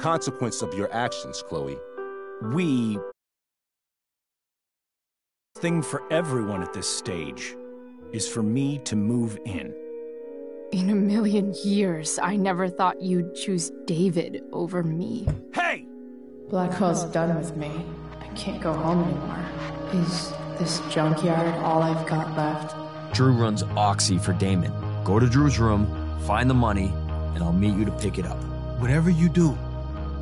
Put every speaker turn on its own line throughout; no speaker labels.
consequence of your actions, Chloe.
Thing for everyone at this stage is for me to move in.
In a million years, I never thought you'd choose David over me.
Hey!
Blackwell's done with me. I can't go home anymore. Is this junkyard all I've got left?
Drew runs Oxy for Damon. Go to Drew's room, find the money, and I'll meet you to pick it up.
Whatever you do,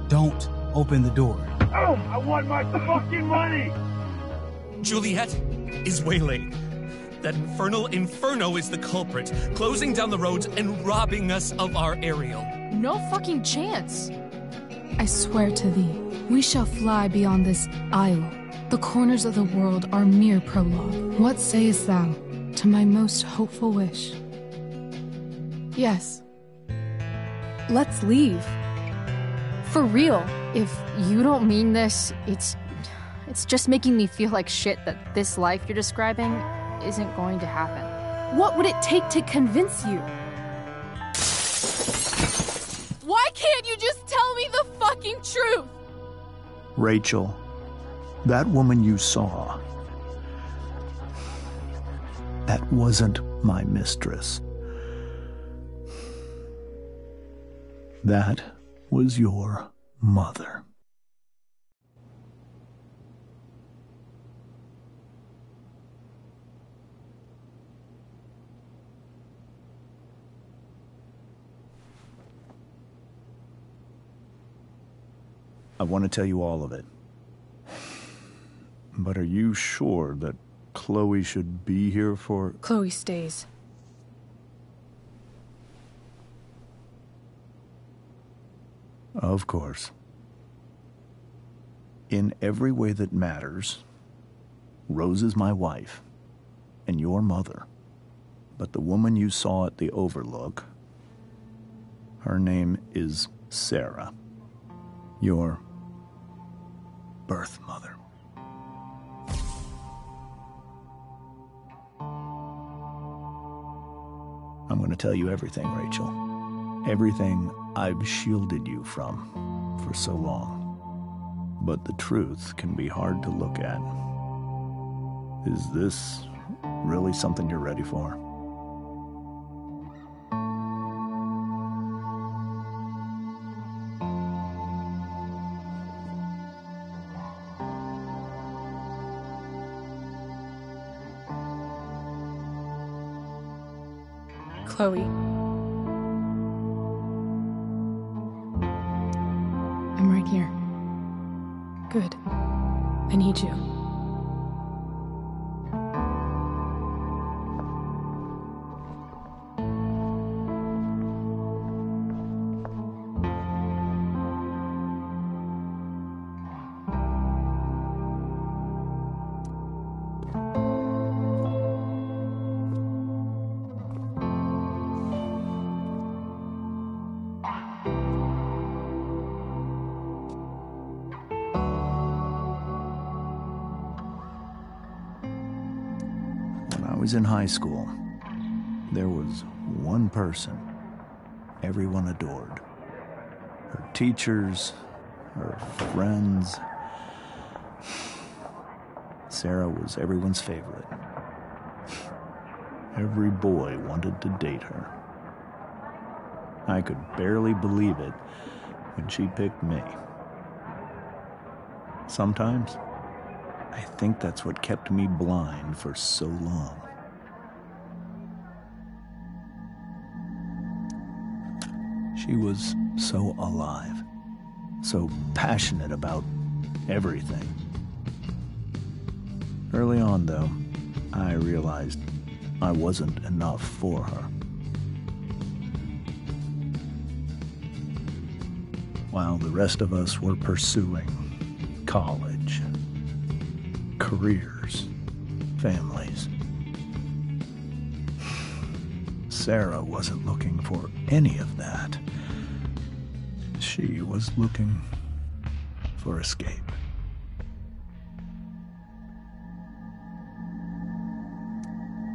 don't open the door.
Oh, I want my fucking money!
Juliet is waylaid. That infernal inferno is the culprit, closing down the roads and robbing us of our aerial.
No fucking chance.
I swear to thee, we shall fly beyond this isle. The corners of the world are mere prologue. What sayest thou to my most hopeful wish?
Yes.
Let's leave. For real.
If you don't mean this, it's just making me feel like shit that this life you're describing isn't going to happen.
What would it take to convince you?
Why can't you just tell me the fucking truth?
Rachel, that woman you saw, that wasn't my mistress. That was your mother. I want to tell you all of it. But are you sure that Chloe should be here for...
Chloe stays.
Of course. In every way that matters, Rose is my wife and your mother. But the woman you saw at the Overlook, her name is Sarah, your birth mother. I'm going to tell you everything, Rachel. Everything I've shielded you from for so long. But the truth can be hard to look at. Is this really something you're ready for?
Chloe. I'm right here. Good. I need you.
I was in high school. There was one person everyone adored. Her teachers, her friends. Sarah was everyone's favorite. Every boy wanted to date her. I could barely believe it when she picked me. Sometimes, I think that's what kept me blind for so long. She was so alive, so passionate about everything. Early on, though, I realized I wasn't enough for her. While the rest of us were pursuing college, careers, families, Sarah wasn't looking for any of that. She was looking for escape.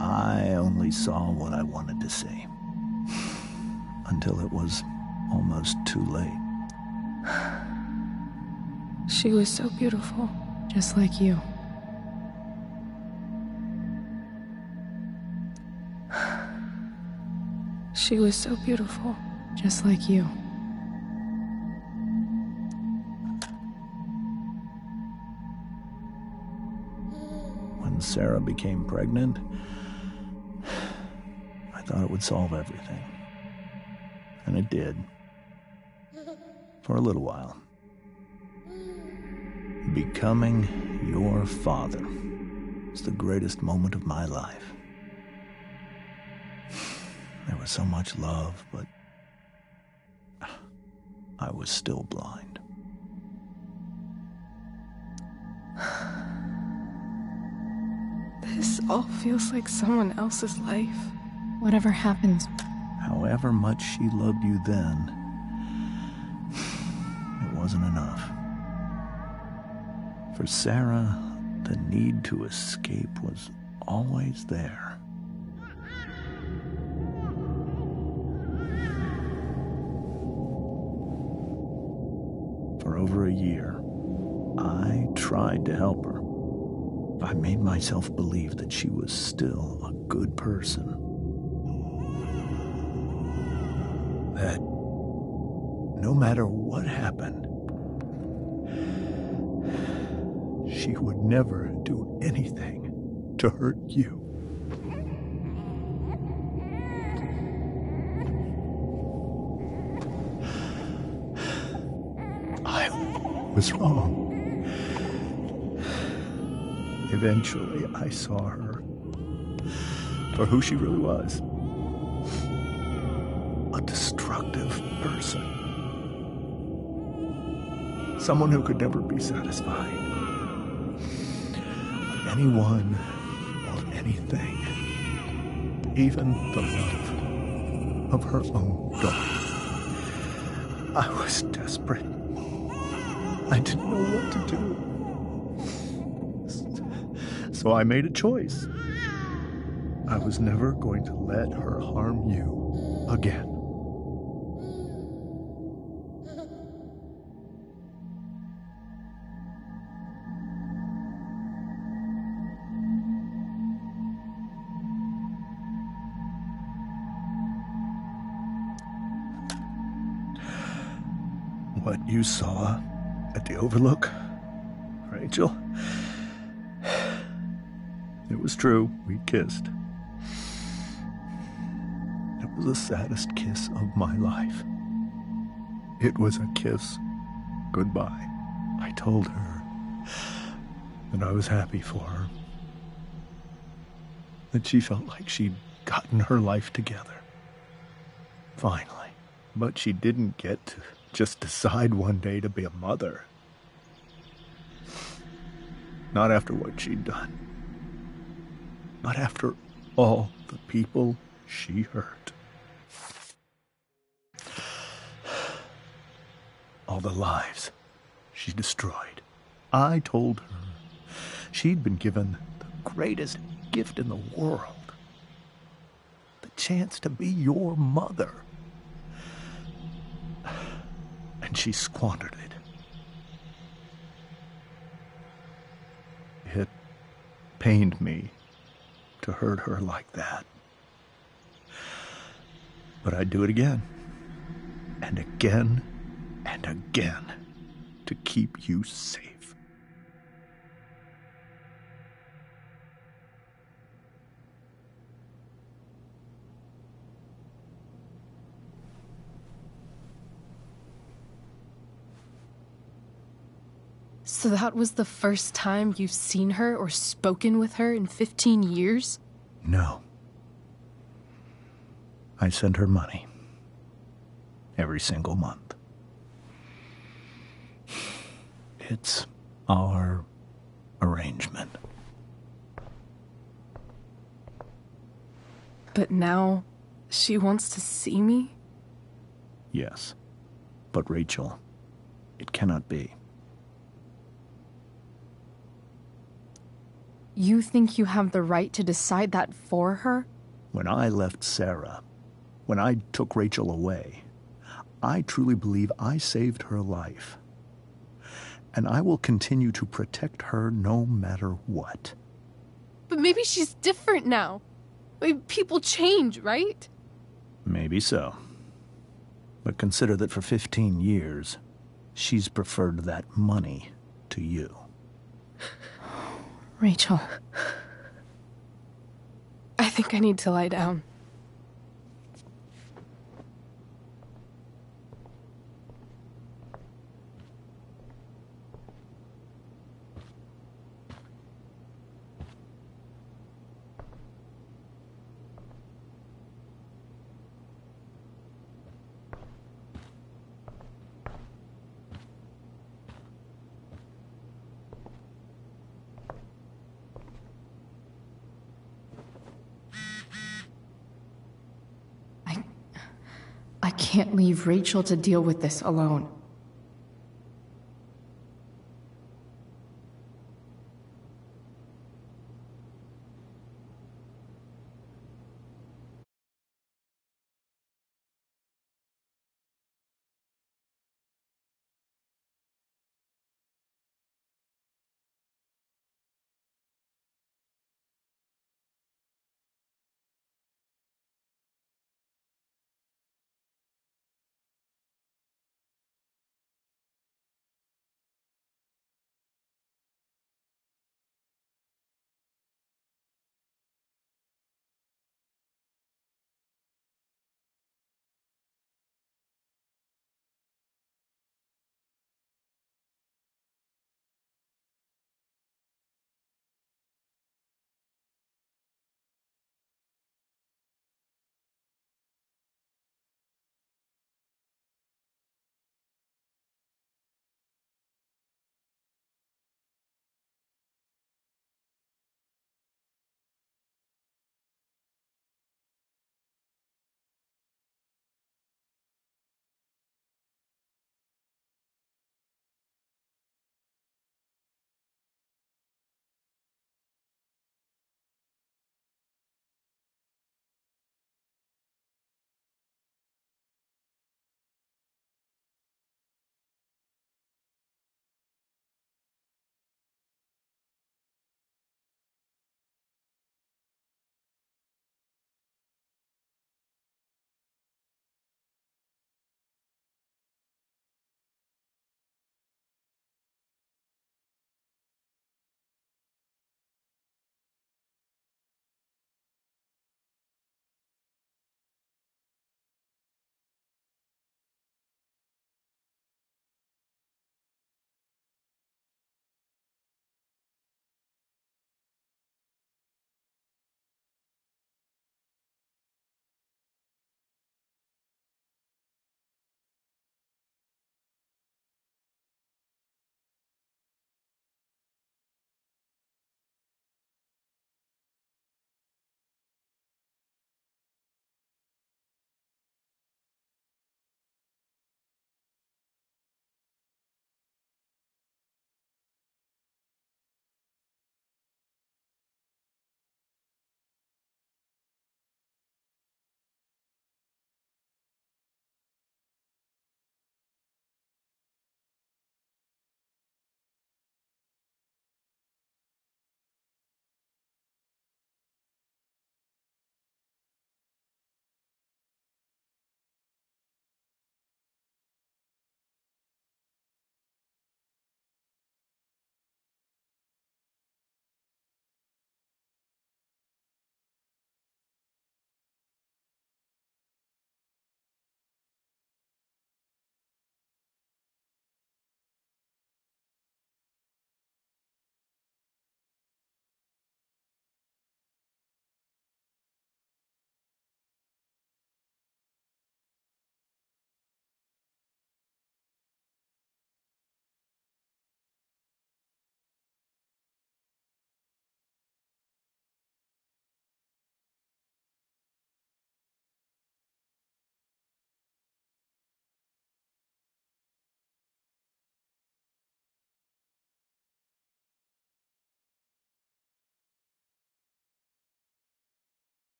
I only saw what I wanted to see, until it was almost too late.
She was so beautiful, just like you. She was so beautiful, just like you.
When Sarah became pregnant, I thought it would solve everything. And it did. For a little while. Becoming your father was the greatest moment of my life. There was so much love, but I was still blind.
This all feels like someone else's life.
Whatever happens,
However much she loved you then, it wasn't enough. For Sarah, the need to escape was always there. For over a year, I tried to help her. I made myself believe that she was still a good person. That no matter what happened, she would never do anything to hurt you. I was wrong. Eventually, I saw her for who she really was. A destructive person. Someone who could never be satisfied with anyone or anything. Even the love of her own daughter. I was desperate. I didn't know what to do. So I made a choice. I was never going to let her harm you again. What you saw at the Overlook, Rachel, it was true. We kissed. It was the saddest kiss of my life. It was a kiss goodbye. I told her that I was happy for her. That she felt like she'd gotten her life together. Finally. But she didn't get to just decide one day to be a mother. Not after what she'd done. But after all the people she hurt. All the lives she destroyed. I told her she'd been given the greatest gift in the world. The chance to be your mother. And she squandered it. It pained me to hurt her like that. But I'd do it again. And again. And again. To keep you safe.
So that was the first time you've seen her or spoken with her in 15 years?
No. I sent her money. Every single month. It's our arrangement.
But now, she wants to see me?
Yes. But Rachel, it cannot be.
you think you have the right to decide that for her?
When I left Sarah, when I took Rachel away, I truly believe I saved her life. And I will continue to protect her no matter what.
But maybe she's different now. People change, right?
Maybe so. But consider that for 15 years, she's preferred that money to you.
Rachel.
I think I need to lie down.
I can't leave Rachel to deal with this alone.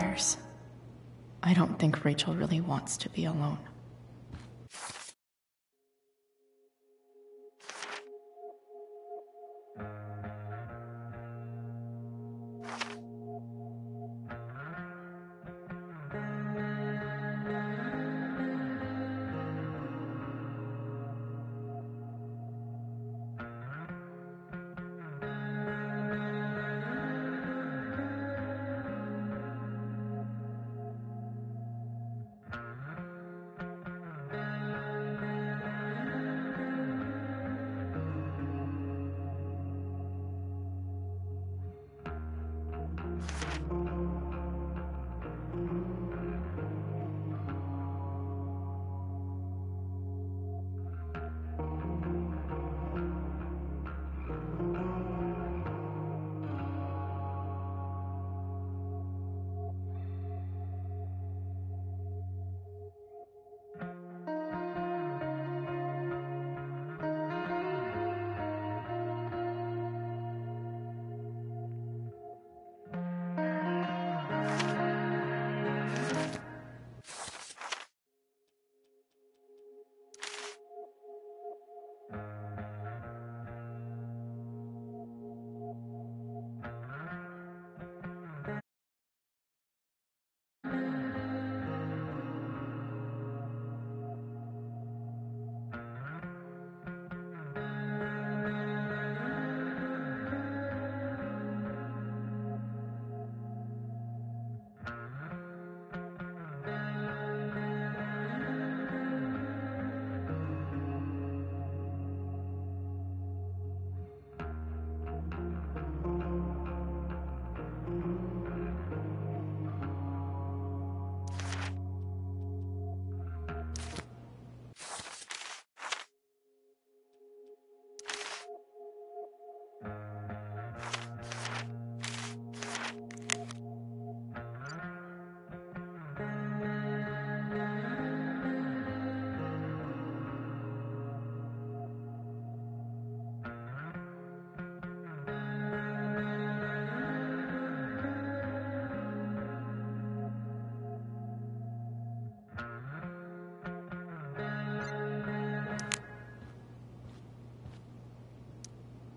nightmares. I don't think Rachel really wants to be alone.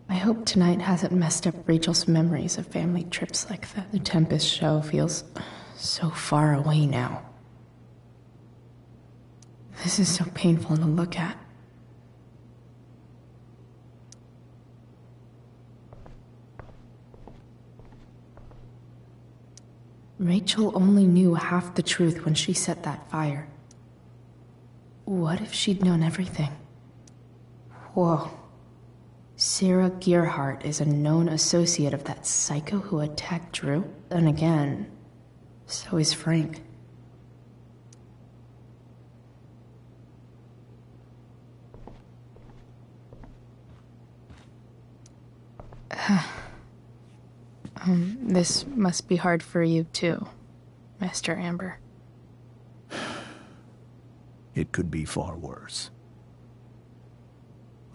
I hope tonight hasn't messed up Rachel's memories of family trips like that. The Tempest show feels so far away now. This is so painful to look at. Rachel only knew half the truth when she set that fire. What if she'd known everything? Whoa. Sarah Gearhart is a known associate of that psycho who attacked Drew. And again, so is Frank. This must be hard for you too, Master Amber.
It could be far worse.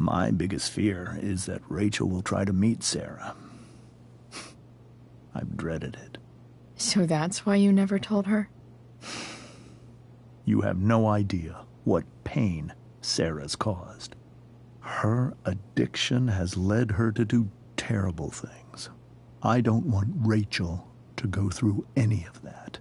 My biggest fear is that Rachel will try to meet Sarah. I've dreaded it.
So that's why you never told her?
You have no idea what pain Sarah's caused. Her addiction has led her to do terrible things. I don't want Rachel to go through any of that.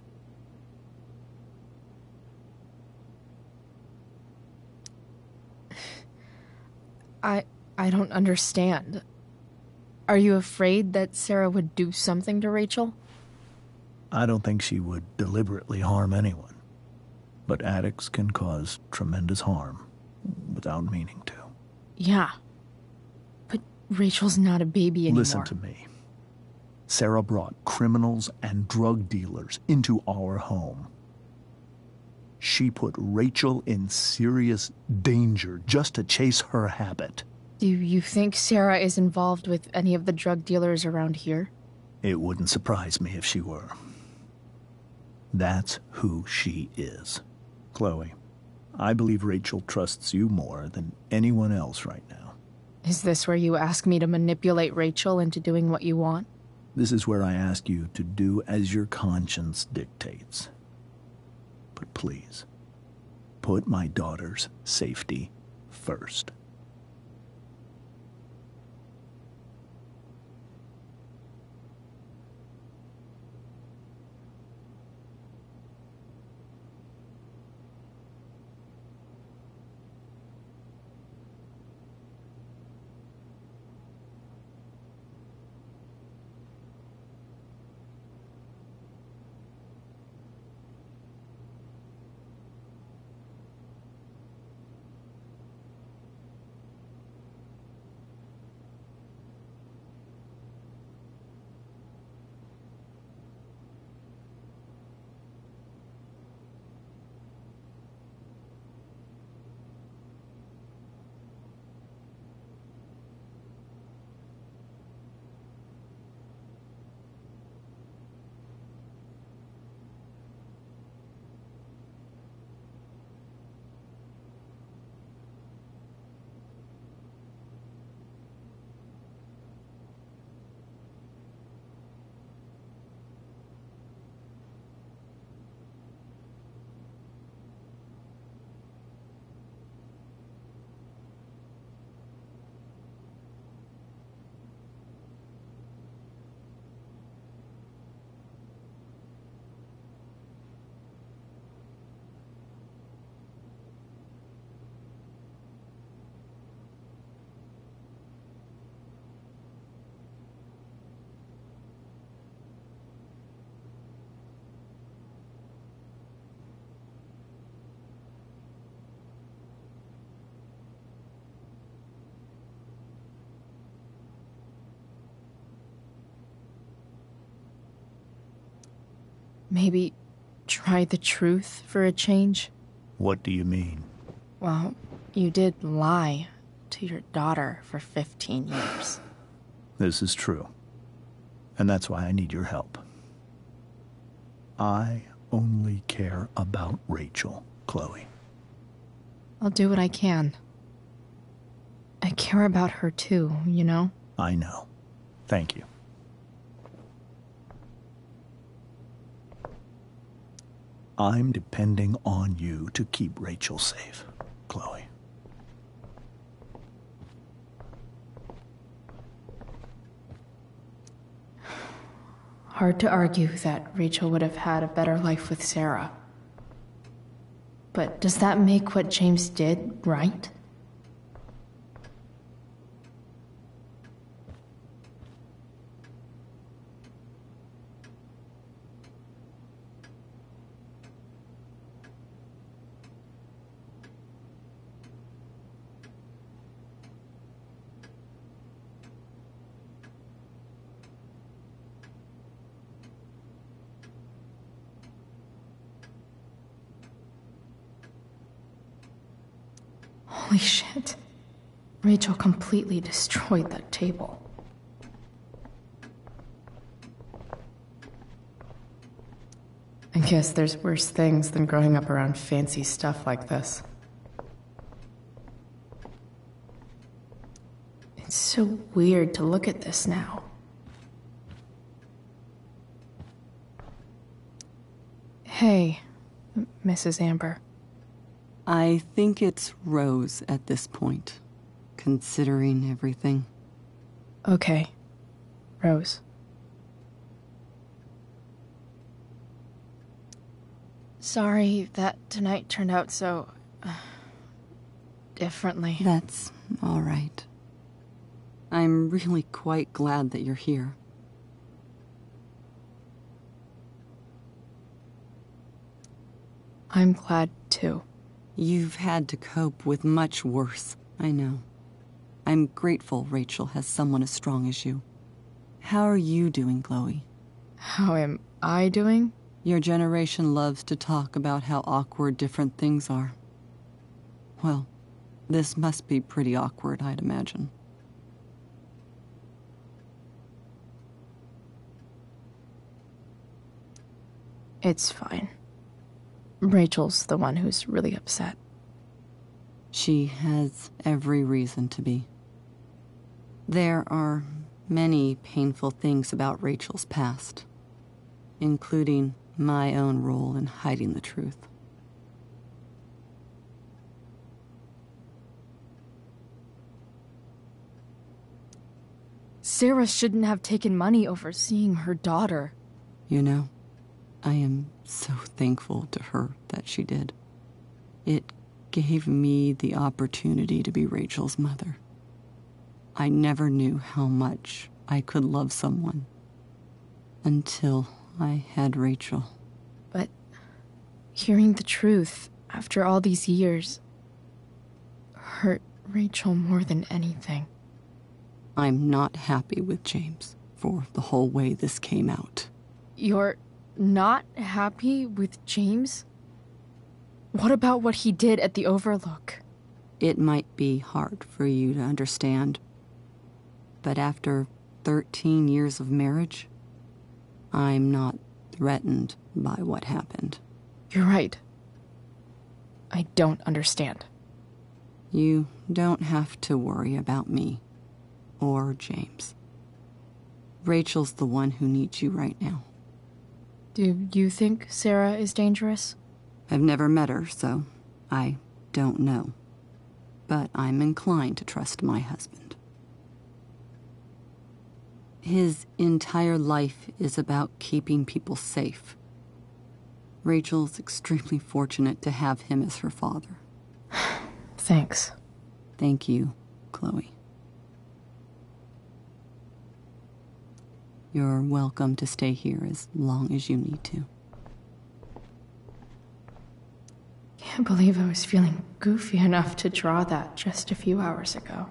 I don't understand. Are you afraid that Sarah would do something to Rachel?
I don't think she would deliberately harm anyone. But addicts can cause tremendous harm without meaning to.
Yeah. But Rachel's not a baby anymore.
Listen to me. Sarah brought criminals and drug dealers into our home. She put Rachel in serious danger just to chase her habit.
Do you think Sarah is involved with any of the drug dealers around here?
It wouldn't surprise me if she were. That's who she is. Chloe, I believe Rachel trusts you more than anyone else right now.
Is this where you ask me to manipulate Rachel into doing what you want?
This is where I ask you to do as your conscience dictates. But please, put my daughter's safety first.
Maybe try the truth for a change?
What do you mean?
Well, you did lie to your daughter for 15 years.
This is true. And that's why I need your help. I only care about Rachel, Chloe.
I'll do what I can. I care about her too, you know?
I know. Thank you. I'm depending on you to keep Rachel safe, Chloe.
Hard to argue that Rachel would have had a better life with Sarah. But does that make what James did right? Holy shit. Rachel completely destroyed that table. I guess there's worse things than growing up around fancy stuff like this. It's so weird to look at this now. Hey, Mrs. Amber.
I think it's Rose at this point, considering everything.
Okay, Rose. Sorry that tonight turned out so... differently.
That's all right. I'm really quite glad that you're here.
I'm glad, too.
You've had to cope with much worse, I know. I'm grateful Rachel has someone as strong as you. How are you doing, Chloe?
How am I doing?
Your generation loves to talk about how awkward different things are. Well, this must be pretty awkward, I'd imagine.
It's fine. Rachel's the one who's really upset.
She has every reason to be. There are many painful things about Rachel's past, including my own role in hiding the truth.
Sarah shouldn't have taken money over seeing her daughter.
You know, I am so thankful to her that she did. It gave me the opportunity to be Rachel's mother. I never knew how much I could love someone until I had Rachel.
But hearing the truth after all these years hurt Rachel more than anything.
I'm not happy with James for the whole way this came out.
You're not happy with James? What about what he did at the Overlook?
It might be hard for you to understand, but after 13 years of marriage, I'm not threatened by what happened.
You're right. I don't understand.
You don't have to worry about me or James. Rachel's the one who needs you right now.
Do you think Sarah is dangerous?
I've never met her, so I don't know. But I'm inclined to trust my husband. His entire life is about keeping people safe. Rachel's extremely fortunate to have him as her father.
Thanks.
Thank you, Chloe. You're welcome to stay here as long as you need to.
Can't believe I was feeling goofy enough to draw that just a few hours ago.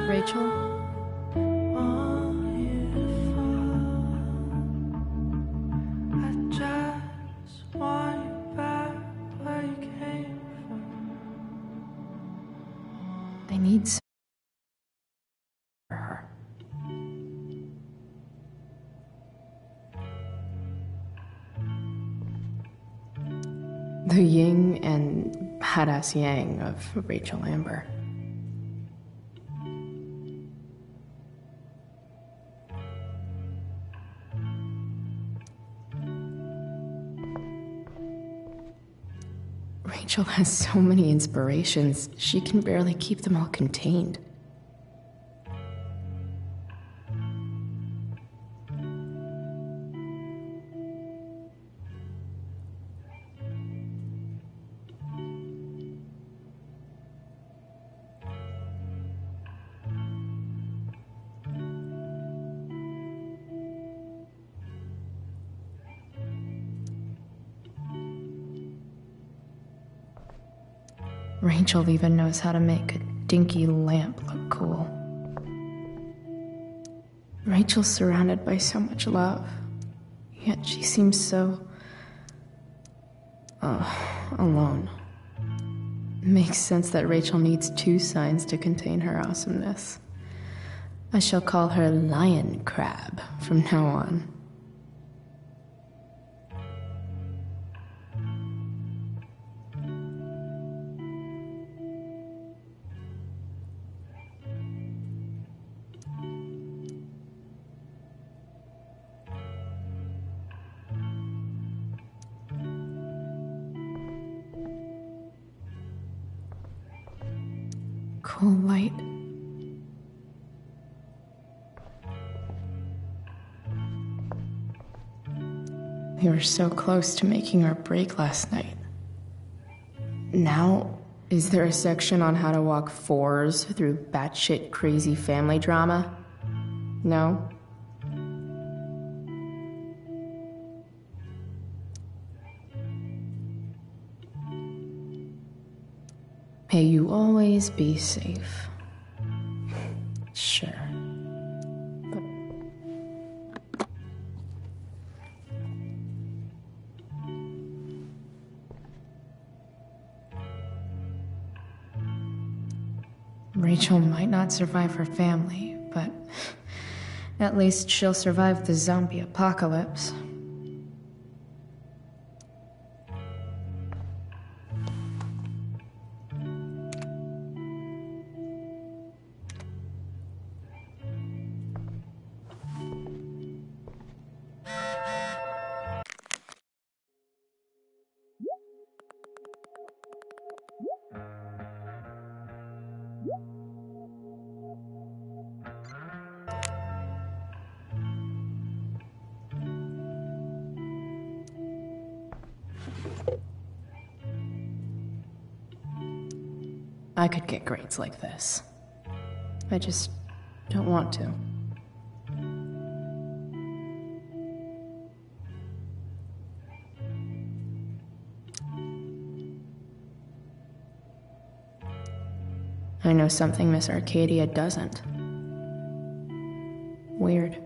Rachel? I need some for her. The yin and badass yang of Rachel Amber. Rachel has so many inspirations, she can barely keep them all contained. Rachel even knows how to make a dinky lamp look cool. Rachel's surrounded by so much love, yet she seems so... alone. Makes sense that Rachel needs two signs to contain her awesomeness. I shall call her Lion Crab from now on. Cool light. We were so close to making our break last night. Now, is there a section on how to walk fours through batshit crazy family drama? No? May you always be safe. Sure. Rachel might not survive her family, but at least she'll survive the zombie apocalypse. I could get grades like this. I just don't want to. I know something Miss Arcadia doesn't. Weird.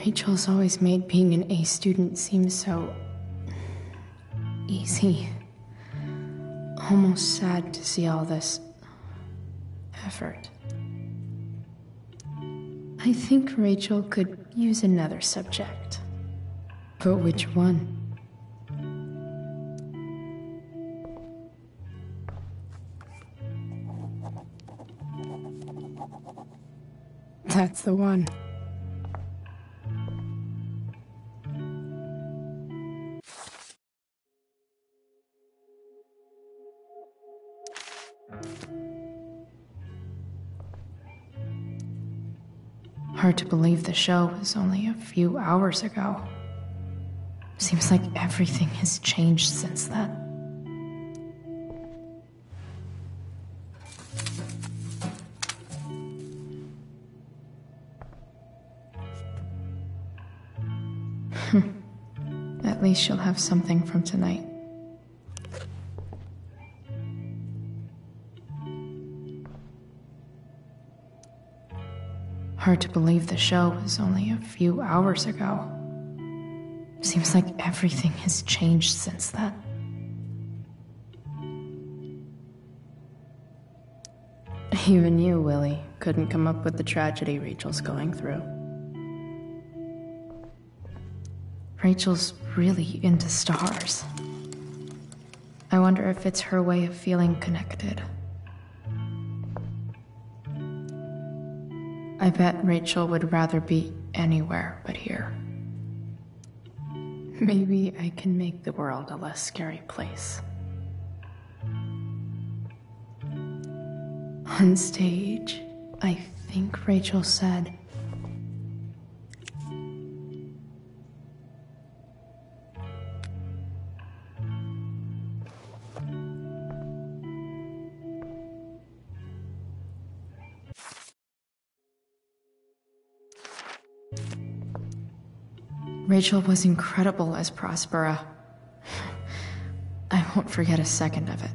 Rachel's always made being an A student seem so easy. Almost sad to see all this effort. I think Rachel could use another subject. But which one? That's the one. Hard to believe the show was only a few hours ago. Seems like everything has changed since then. At least she'll have something from tonight. Hard to believe the show was only a few hours ago. Seems like everything has changed since then. Even you, Willie, couldn't come up with the tragedy Rachel's going through. Rachel's really into stars. I wonder if it's her way of feeling connected. I bet Rachel would rather be anywhere but here. Maybe I can make the world a less scary place. On stage, I think Rachel said, Rachel was incredible as Prospera. I won't forget a second of it.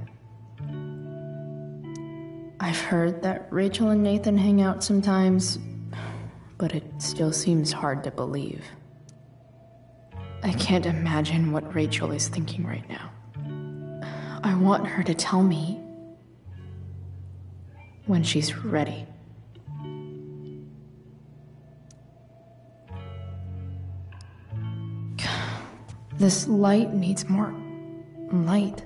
I've heard that Rachel and Nathan hang out sometimes, but it still seems hard to believe. I can't imagine what Rachel is thinking right now. I want her to tell me when she's ready. This light needs more light.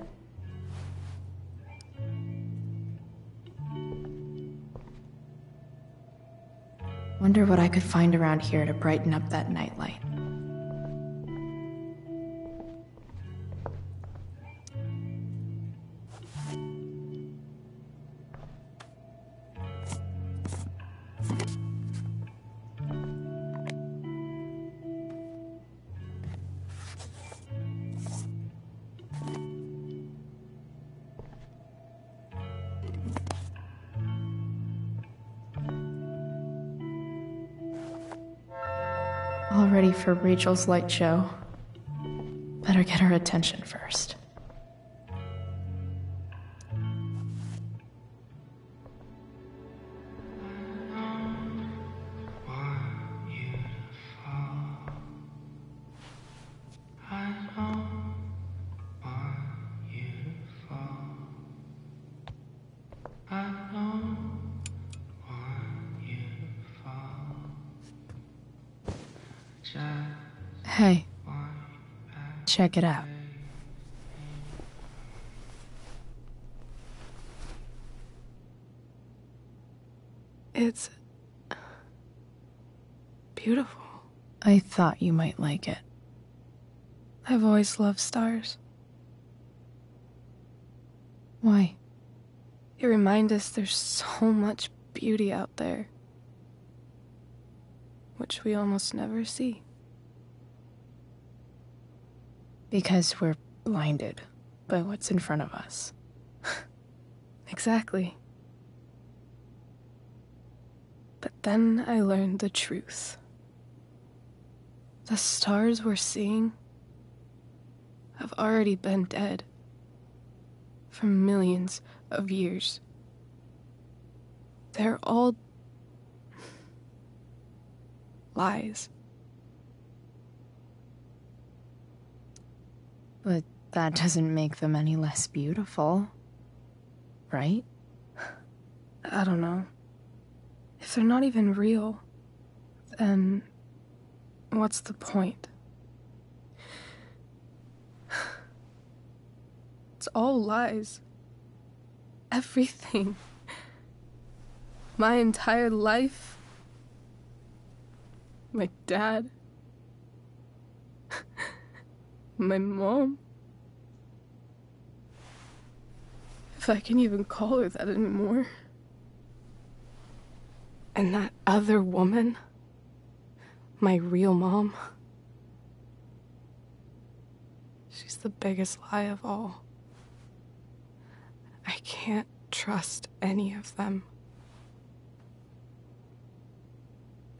Wonder what I could find around here to brighten up that nightlight. All ready for Rachel's light show. Better get her attention first. Hey, check it out.
It's beautiful.
I thought you might like it.
I've always loved stars.
Why?
They remind us there's so much beauty out there, which we almost never see.
Because we're blinded by what's in front of us.
Exactly. But then I learned the truth. The stars we're seeing have already been dead for millions of years. They're all lies.
But that doesn't make them any less beautiful, right?
I don't know. If they're not even real, then what's the point? It's all lies. Everything. My entire life. My dad. My mom. If I can even call her that anymore. And that other woman. My real mom. She's the biggest lie of all. I can't trust any of them.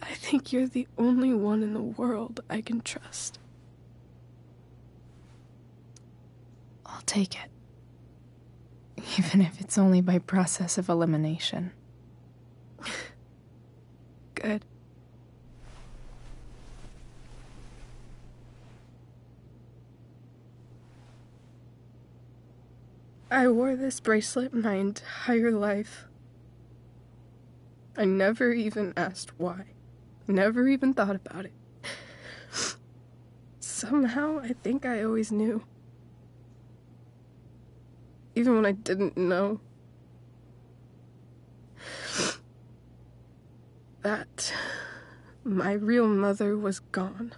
I think you're the only one in the world I can trust.
I'll take it. Even if it's only by process of elimination.
Good. I wore this bracelet my entire life. I never even asked why. Never even thought about it. Somehow, I think I always knew. Even when I didn't know. That my real mother was gone.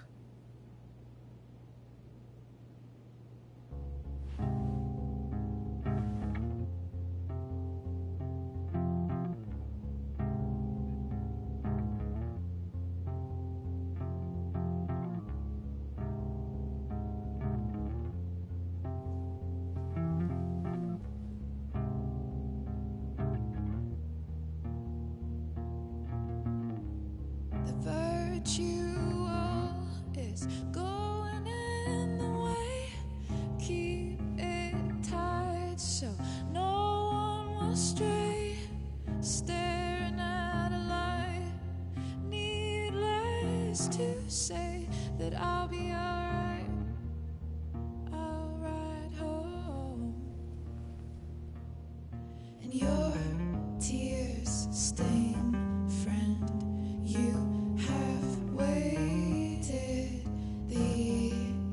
So no one will stray. to say that I'll be alright. I'll ride home. And your tears stain, friend. You have waited the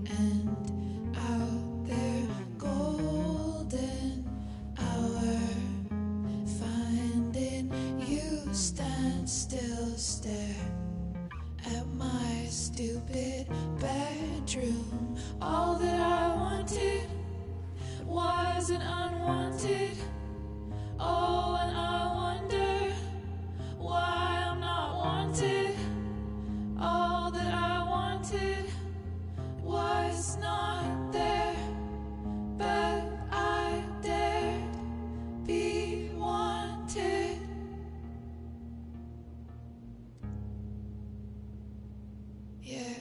end out there, golden hour. Finding you stand still, stare at my stupid bedroom. All that I wanted wasn't unwanted. Oh, and I wonder why I'm not wanted. All that I wanted was not there, but I dared be wanted. Yeah,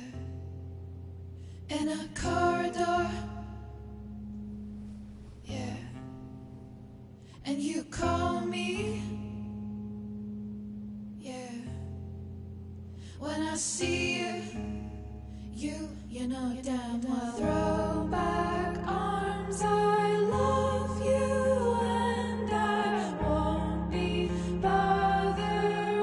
in a corridor. Yeah, and you call me. Yeah, when I see you, you know damn well. Throw back arms, I love you, and I won't be bothering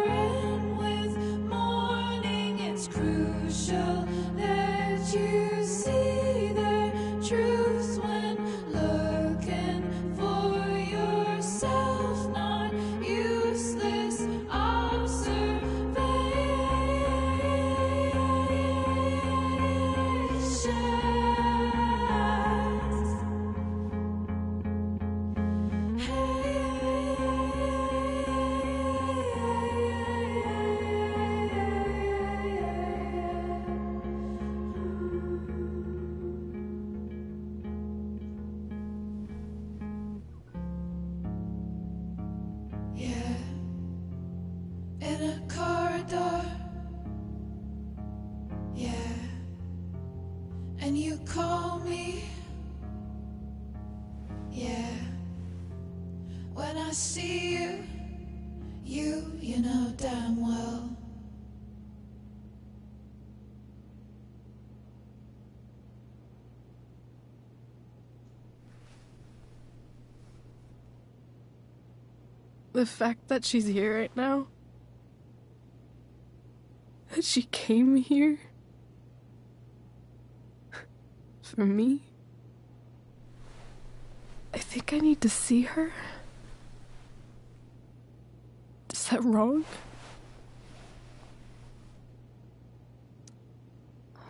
with mourning. It's crucial that you see their truth when looking for yourself, not useless yeah, in a corridor. Yeah, and you call me. Yeah, when I see you know damn well.
The fact that she's here right now, that she came here for me, I think I need to see her. Is that wrong?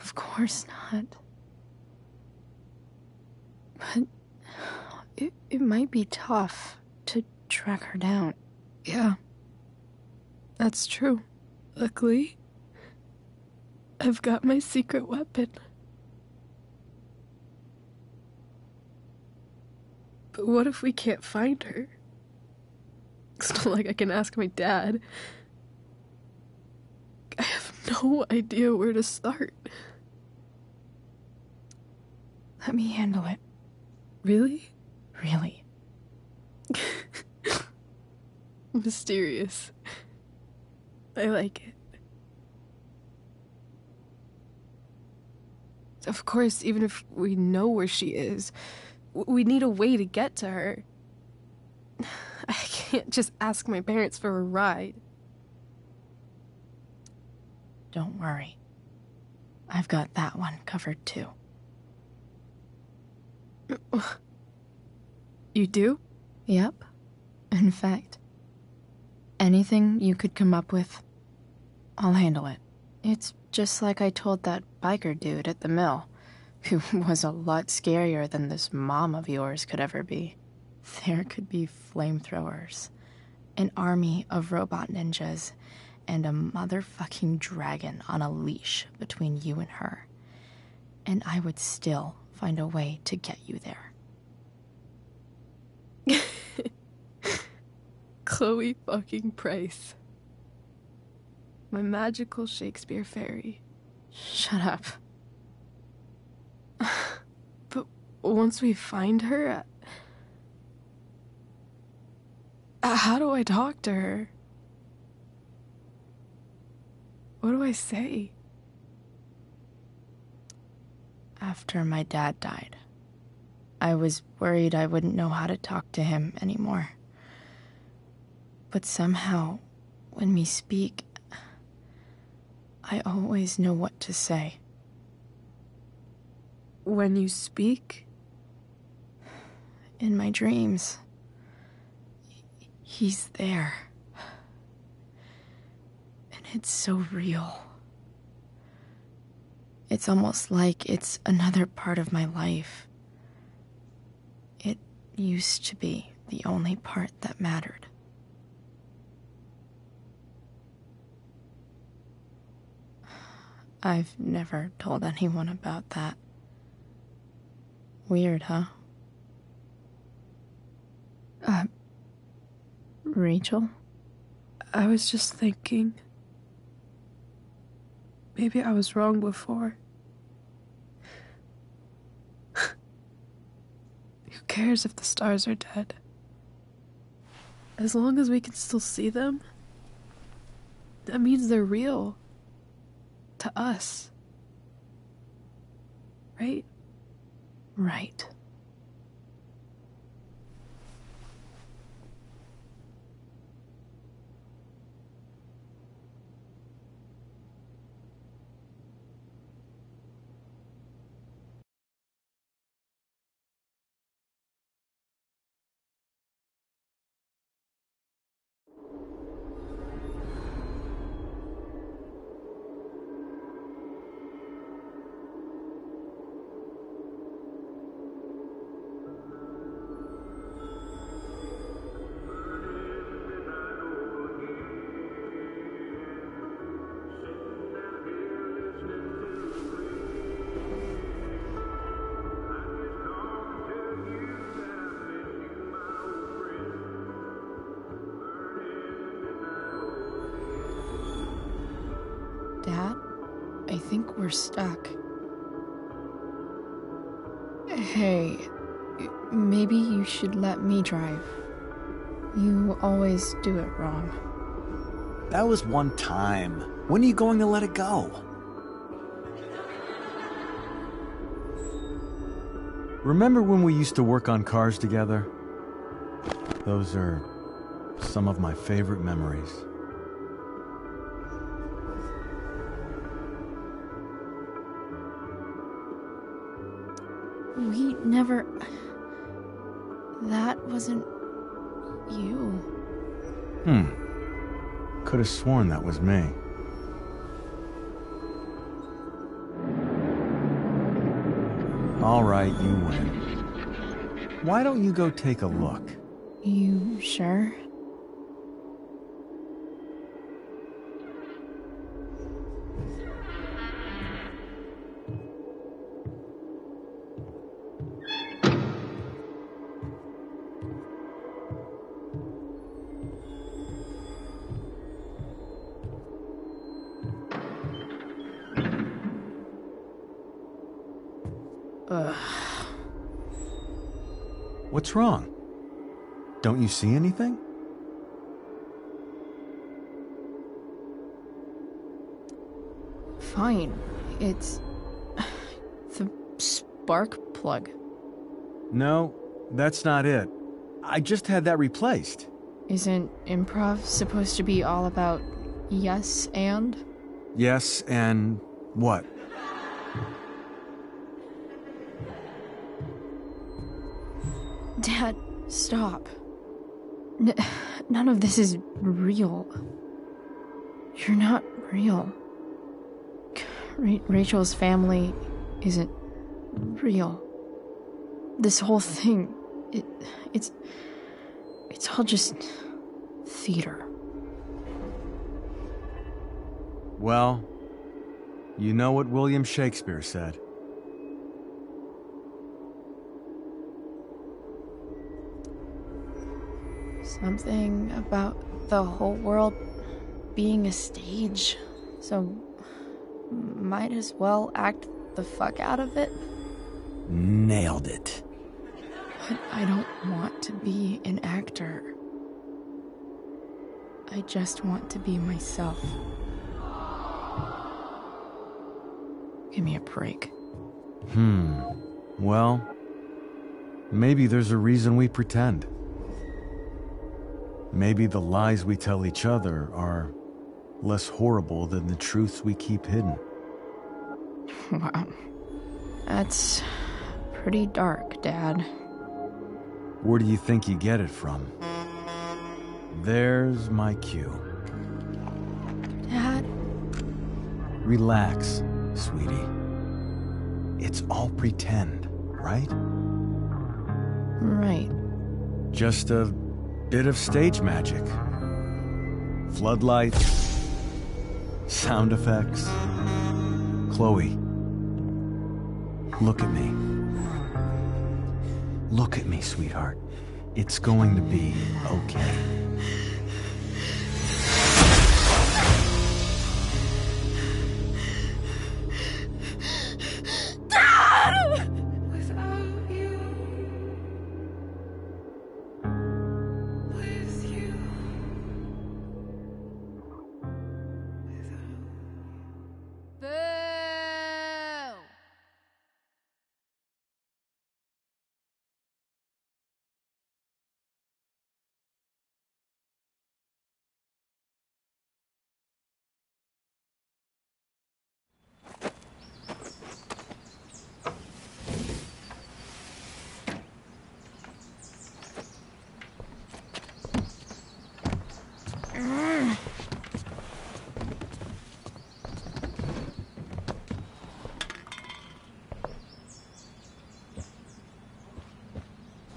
Of course not. But it might be tough to track her down.
Yeah, that's true. Luckily, I've got my secret weapon. But what if we can't find her? It's not like I can ask my dad. I have no idea where to start.
Let me handle it.
Really?
Really.
Mysterious. I like it. Of course, even if we know where she is, we need a way to get to her. I can't just ask my parents for a ride.
Don't worry. I've got that one covered too.
You do?
Yep. In fact, anything you could come up with, I'll handle it. It's just like I told that biker dude at the mill, who was a lot scarier than this mom of yours could ever be. There could be flamethrowers, an army of robot ninjas, and a motherfucking dragon on a leash between you and her. And I would still find a way to get you there.
Chloe fucking Price. My magical Shakespeare fairy.
Shut up.
But once we find her, how do I talk to her? What do I say?
after my dad died. I was worried I wouldn't know how to talk to him anymore. But somehow, when we speak, I always know what to say.
When you speak?
In my dreams. He's there. And it's so real. It's almost like it's another part of my life. It used to be the only part that mattered. I've never told anyone about that. Weird, huh? Rachel?
I was just thinking. Maybe I was wrong before. Who cares if the stars are dead? As long as we can still see them, that means they're real. To us. Right?
Right. Dad, I think we're stuck. Hey, maybe you should let me drive. You always do it wrong.
That was one time. When are you going to let it go?
Remember when we used to work on cars together? Those are some of my favorite memories.
We never... That wasn't... you.
Could have sworn that was me. All right, you win. Why don't you go take a look?
You sure?
What's wrong? Don't you see anything?
Fine. It's... the spark plug.
No, that's not it. I just had that replaced.
Isn't improv supposed to be all about yes and?
Yes, and what?
Dad, stop. None of this is real. You're not real. Rachel's family isn't real. This whole thing, it's all just theater.
Well, you know what William Shakespeare said.
Something about the whole world being a stage, so might as well act the fuck out of it.
Nailed it.
But I don't want to be an actor. I just want to be myself. Give me a break.
Well, maybe there's a reason we pretend. Maybe the lies we tell each other are less horrible than the truths we keep hidden.
Wow. That's pretty dark, Dad.
Where do you think you get it from? There's my cue.
Dad?
Relax, sweetie. It's all pretend, right?
Right.
Just a bit of stage magic. Floodlights, sound effects. Chloe, look at me. Look at me, sweetheart. It's going to be okay.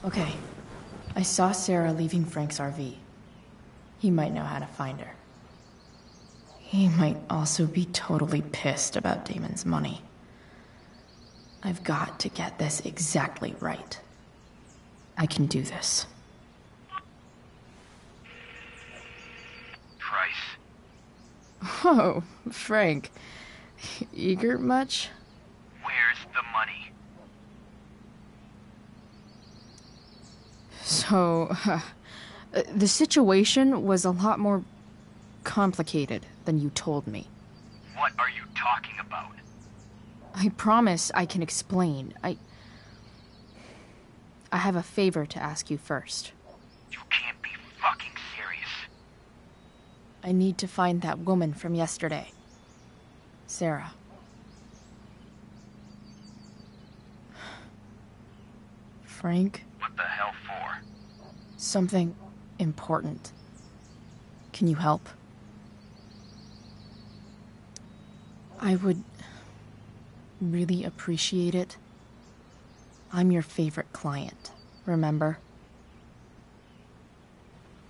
Okay. I saw Sarah leaving Frank's RV. He might know how to find her. He might also be totally pissed about Damon's money. I've got to get this exactly right. I can do this.
Price.
Oh, Frank. Eager much?
Where's the money?
So, the situation was a lot more complicated than you told me.
What are you talking about?
I promise I can explain. I have a favor to ask you first.
You can't be fucking serious.
I need to find that woman from yesterday. Sarah. Frank?
What the hell for?
Something important. Can you help? I would really appreciate it. I'm your favorite client, remember?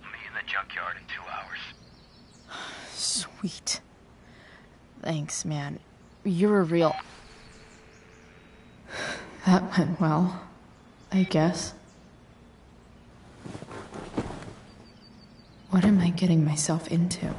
I'll meet you in the junkyard in 2 hours.
Sweet. Thanks, man. You're a real... That went well, I guess. What am I getting myself into?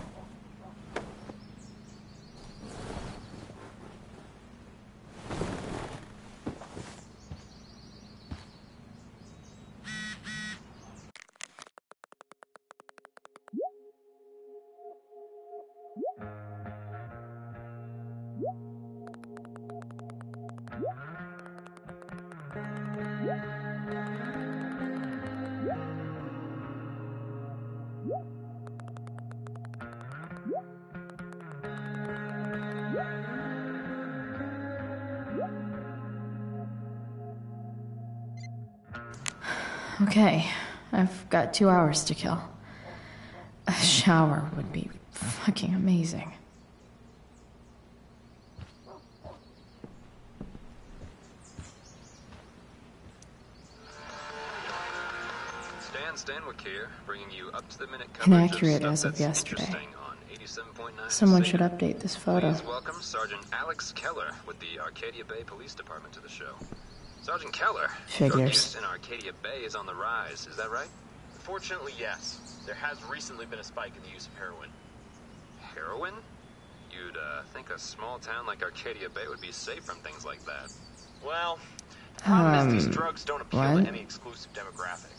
Okay, I've got 2 hours to kill. A shower would be fucking amazing.
Stanwyck here, bringing you up-to-the-minute coverage
Inaccurate
of
as
stuff
of
that's
yesterday.
interesting on 87.9
Someone
City.
should update this photo.
Please welcome Sergeant Alex Keller with the Arcadia Bay Police Department to the show. Sergeant Keller, drug
Figures.
use in Arcadia Bay is on the rise, is that right?
Fortunately, yes. There has recently been a spike in the use of heroin.
Heroin? You'd think a small town like Arcadia Bay would be safe from things like that.
Well, the problem is these
Um,
drugs don't appeal
what?
to any exclusive demographic.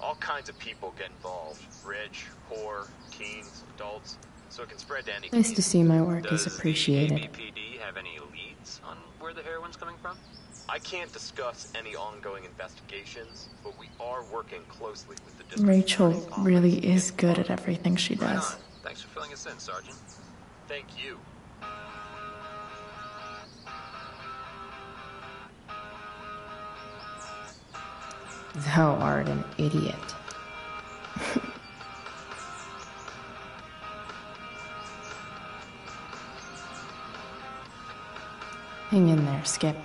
All kinds of people get involved. Rich, poor, teens, adults. So it can spread to any
Nice
community.
to see my work is
Does
appreciated.
the ABPD have any leads on where the heroin's coming from?
I can't discuss any ongoing investigations, but we are working closely with the district.
Rachel really is good at everything she
Right
does.
on. Thanks for filling us in, Sergeant.
Thank you.
Thou art an idiot. Hang in there, Skip.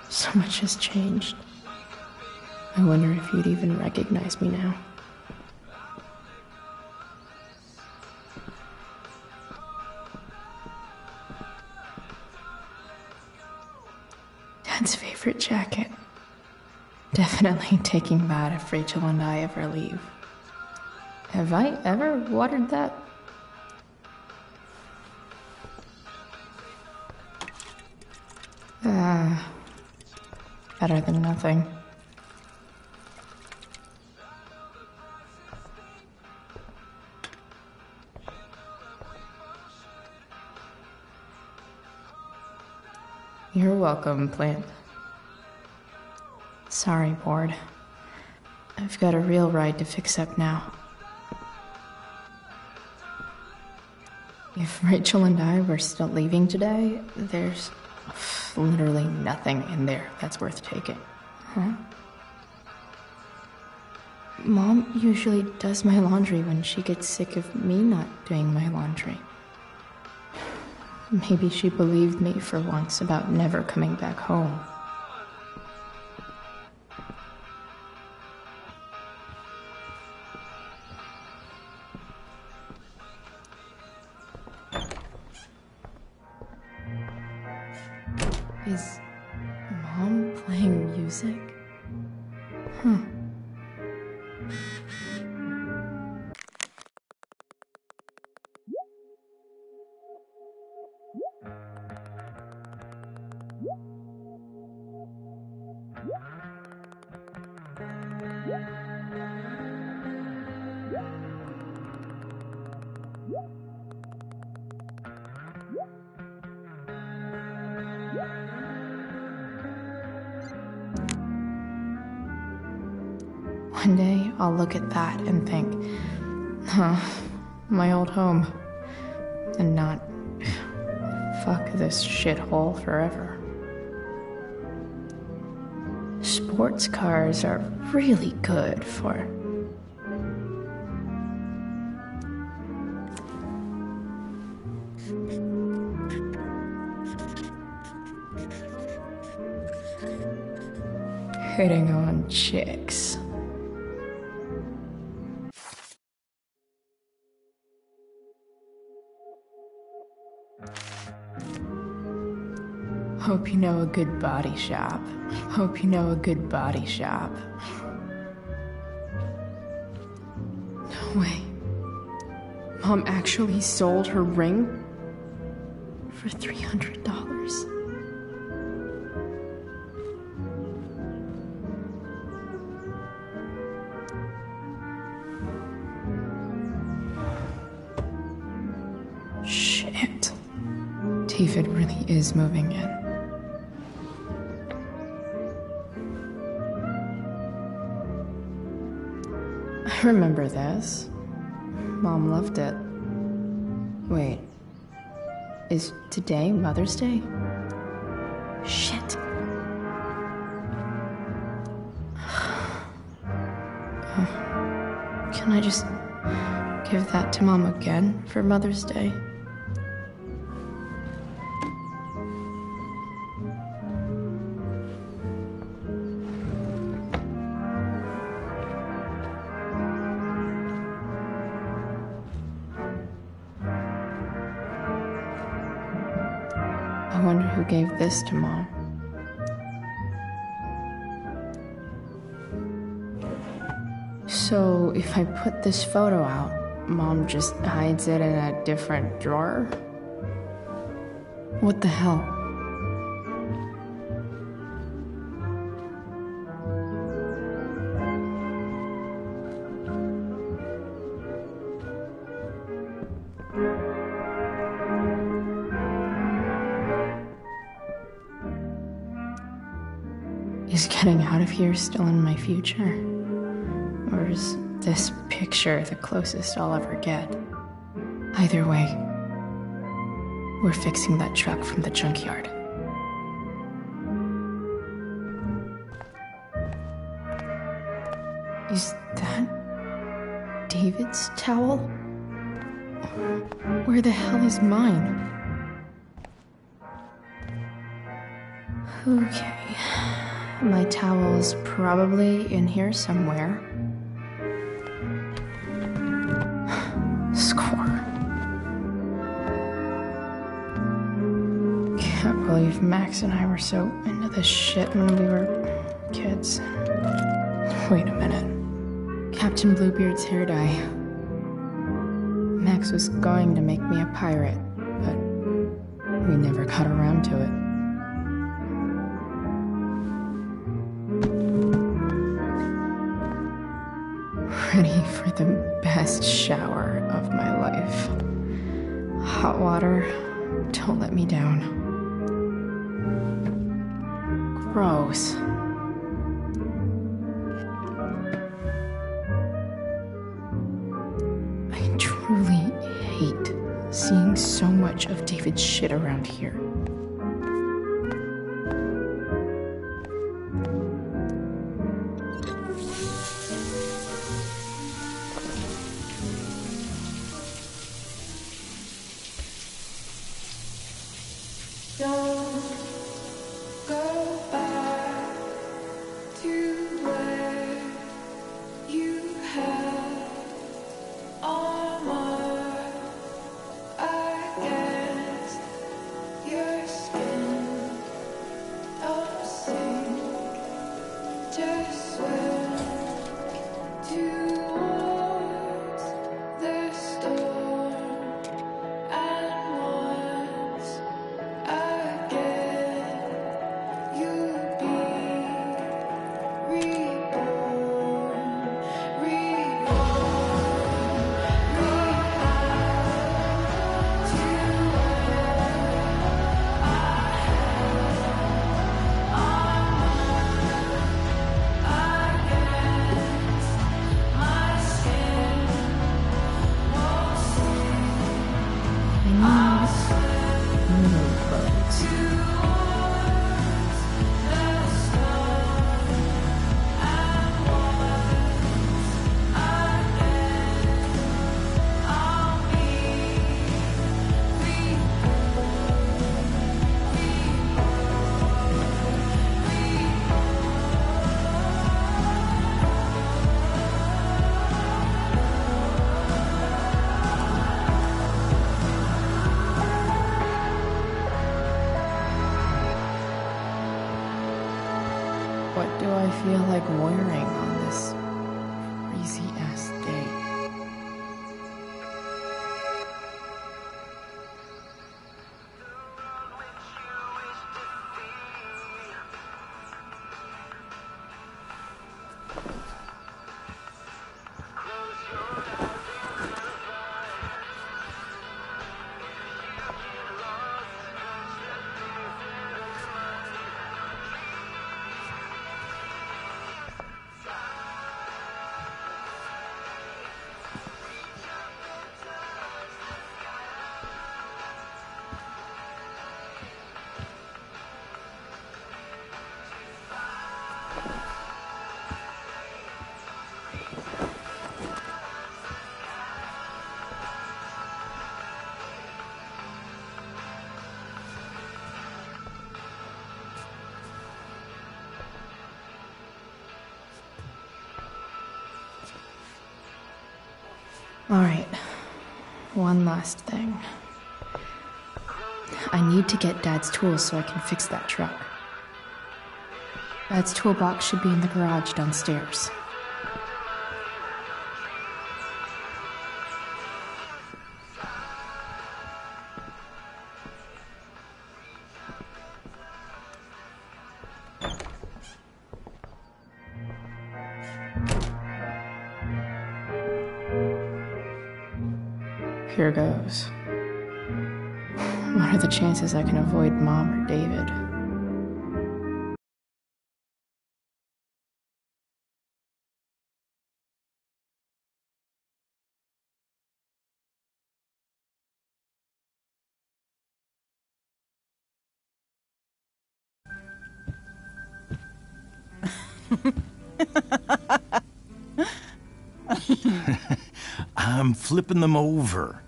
So much has changed. I wonder if you'd even recognize me now. Dad's favorite jacket. Definitely taking that if Rachel and I ever leave. Have I ever watered that? Better than nothing. You're welcome, plant. Sorry, board. I've got a real ride to fix up now. If Rachel and I were still leaving today, there's literally nothing in there that's worth taking. Huh? Mom usually does my laundry when she gets sick of me not doing my laundry. Maybe she believed me for once about never coming back home. Is Mom playing music? Huh. One day, I'll look at that and think, huh, my old home. And not, fuck this shithole forever. Sports cars are really good for... hitting on chicks. Hope you know a good body shop. Hope you know a good body shop. No way. Mom actually sold her ring for $300. Shit. David really is moving in. I remember this. Mom loved it. Wait. Is today Mother's Day? Shit. Can I just give that to Mom again for Mother's Day? I wonder who gave this to Mom. So, if I put this photo out, Mom just hides it in a different drawer? What the hell? getting out of here still in my future? Or is this picture the closest I'll ever get? Either way, we're fixing that truck from the junkyard. Is that David's towel? Where the hell is mine? Okay. My towel's probably in here somewhere. Score. Can't believe Max and I were so into this shit when we were kids. Wait a minute. Captain Bluebeard's hair dye. Max was going to make me a pirate, but we never got around to it. Ready for the best shower of my life. Hot water, don't let me down. Gross. I truly hate seeing so much of David's shit around here.
Don't go back to where you had armor against your skin. Don't sink, just swim towards the storm. And once again, you'll be reborn,
What do I feel like wearing on this crazy ass day? Alright, one last thing. I need to get Dad's tools so I can fix that truck. Dad's toolbox should be in the garage downstairs. Here goes. What are the chances I can avoid Mom or David?
I'm flipping them over.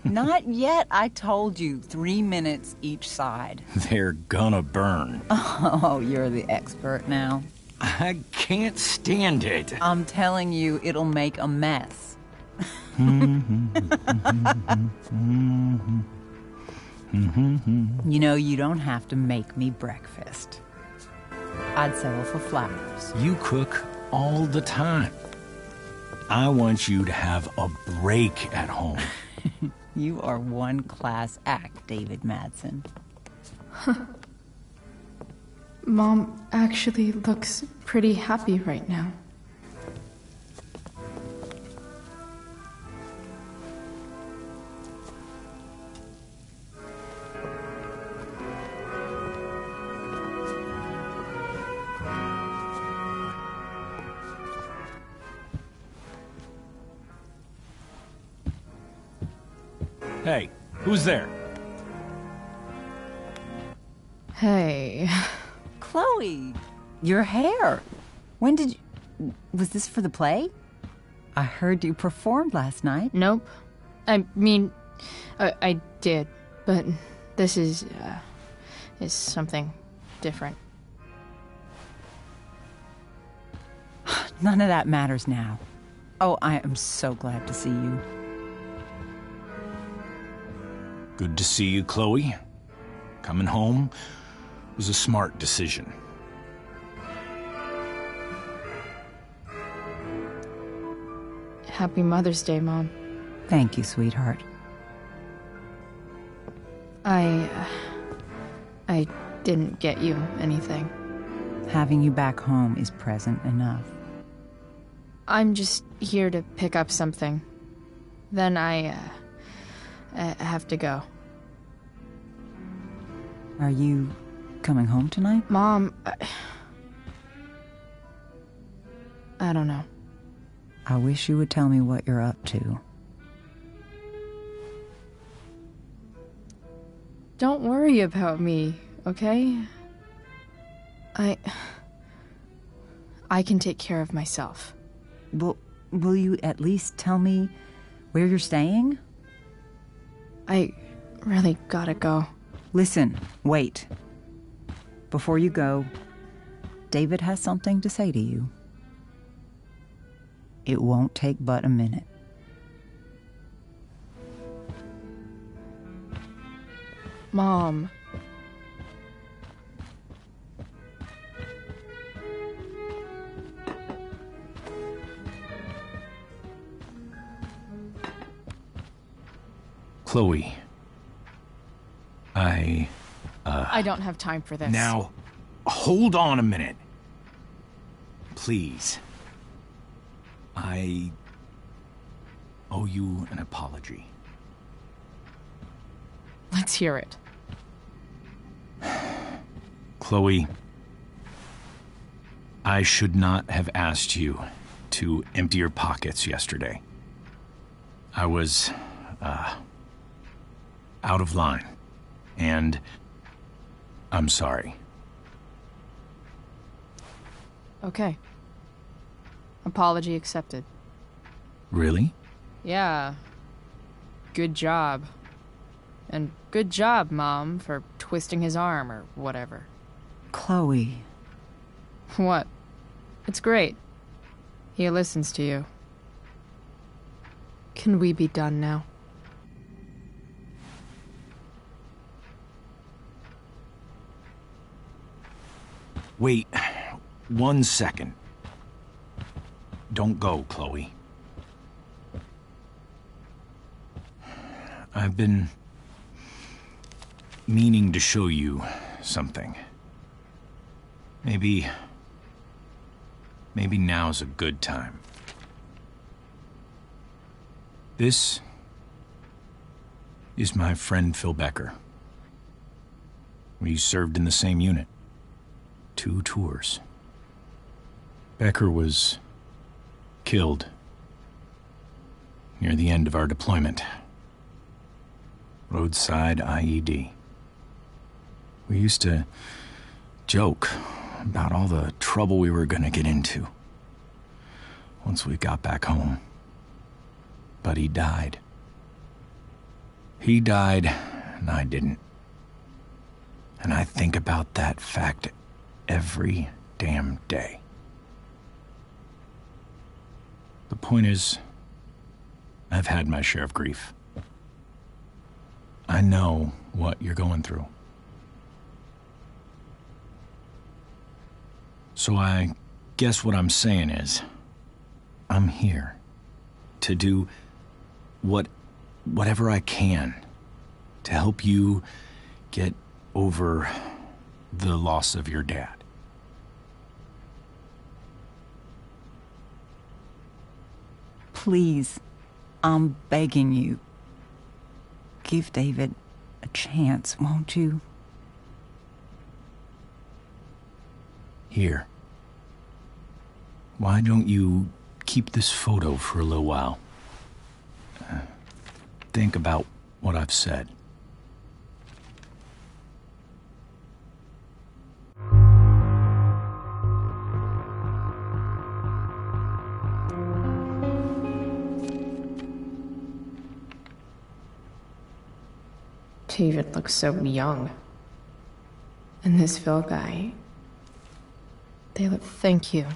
Not yet. I told you, 3 minutes each side.
They're gonna burn.
Oh, you're the expert now.
I can't stand it.
I'm telling you, it'll make a mess. You know, you don't have to make me breakfast. I'd settle for flowers.
You cook all the time. I want you to have a break at home.
You are one class act, David Madsen.
Mom actually looks pretty happy right now.
Hey, who's there?
Hey.
Chloe, your hair. When did you... Was this for the play? I heard you performed last night.
Nope. I mean, I did, but this is something different.
None of that matters now. Oh, I am so glad to see you.
Good to see you, Chloe. Coming home was a smart decision.
Happy Mother's Day, Mom.
Thank you, sweetheart.
I didn't get you anything.
Having you back home is present enough.
I'm just here to pick up something. Then I have to go.
Are you coming home tonight?
Mom, I don't know.
I wish you would tell me what you're up to.
Don't worry about me, okay? I can take care of myself.
Will you at least tell me where you're staying?
I really gotta go.
Listen, wait. Before you go, David has something to say to you. It won't take but a minute.
Mom.
Chloe.
I don't have time for this.
Now, hold on a minute. Please. I owe you an apology.
Let's hear it.
Chloe, I should not have asked you to empty your pockets yesterday. I was, out of line. And I'm sorry.
Okay. Apology accepted.
Really?
Yeah. Good job. And good job, Mom, for twisting his arm or whatever.
Chloe.
What? It's great. He listens to you. Can we be done now?
Wait 1 second. Don't go, Chloe. I've been meaning to show you something. Maybe now's a good time. This is my friend Phil Becker. We served in the same unit. 2 tours. Becker was killed near the end of our deployment. Roadside IED. We used to joke about all the trouble we were gonna get into once we got back home. But he died. He died, and I didn't. And I think about that fact every damn day. The point is, I've had my share of grief. I know what you're going through. So I guess what I'm saying is, I'm here to do whatever I can to help you get over the loss of your dad.
Please, I'm begging you. Give David a chance, won't you?
Here. Why don't you keep this photo for a little while? Think about what I've said.
David looks so young. And this Phil guy, they look... Thank you,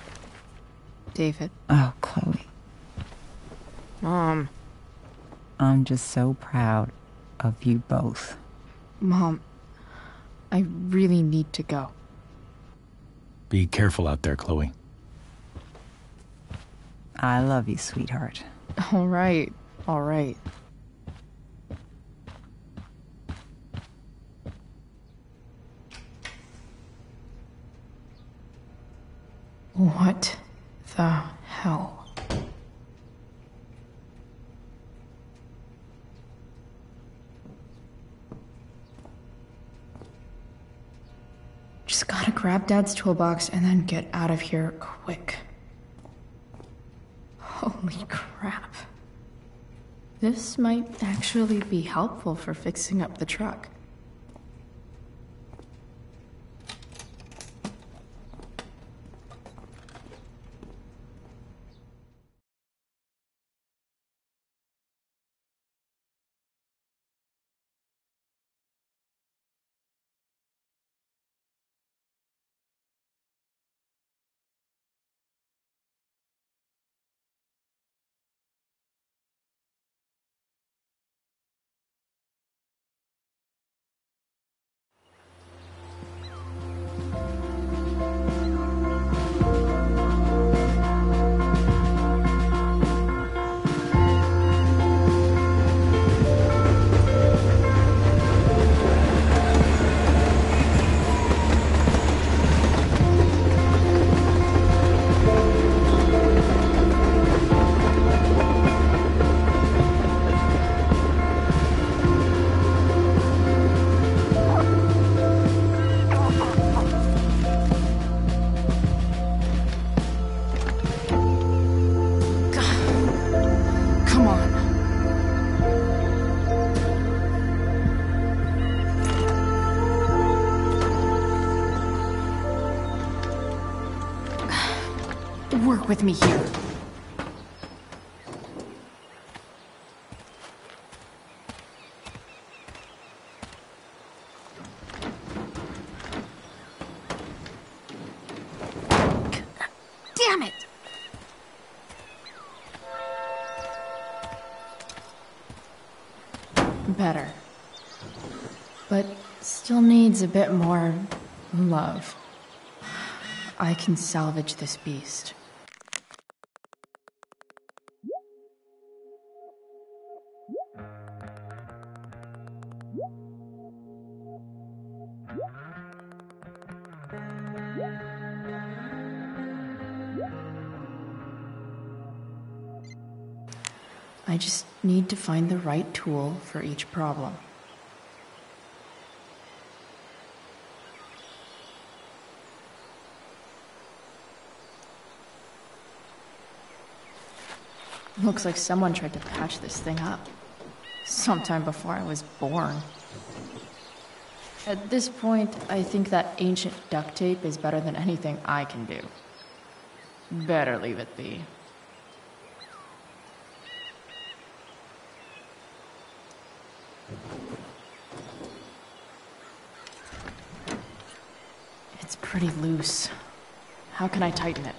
David.
Oh, Chloe.
Mom.
I'm just so proud of you both.
Mom, I really need to go.
Be careful out there, Chloe.
I love you, sweetheart.
All right, all right. What the hell? Just gotta grab Dad's toolbox and then get out of here quick. Holy crap. This might actually be helpful for fixing up the truck. Work with me here. Damn it! Better. But still needs a bit more love. I can salvage this beast. I just need to find the right tool for each problem. Looks like someone tried to patch this thing up. Sometime before I was born. At this point, I think that ancient duct tape is better than anything I can do. Better leave it be. It's pretty loose. How can I tighten it?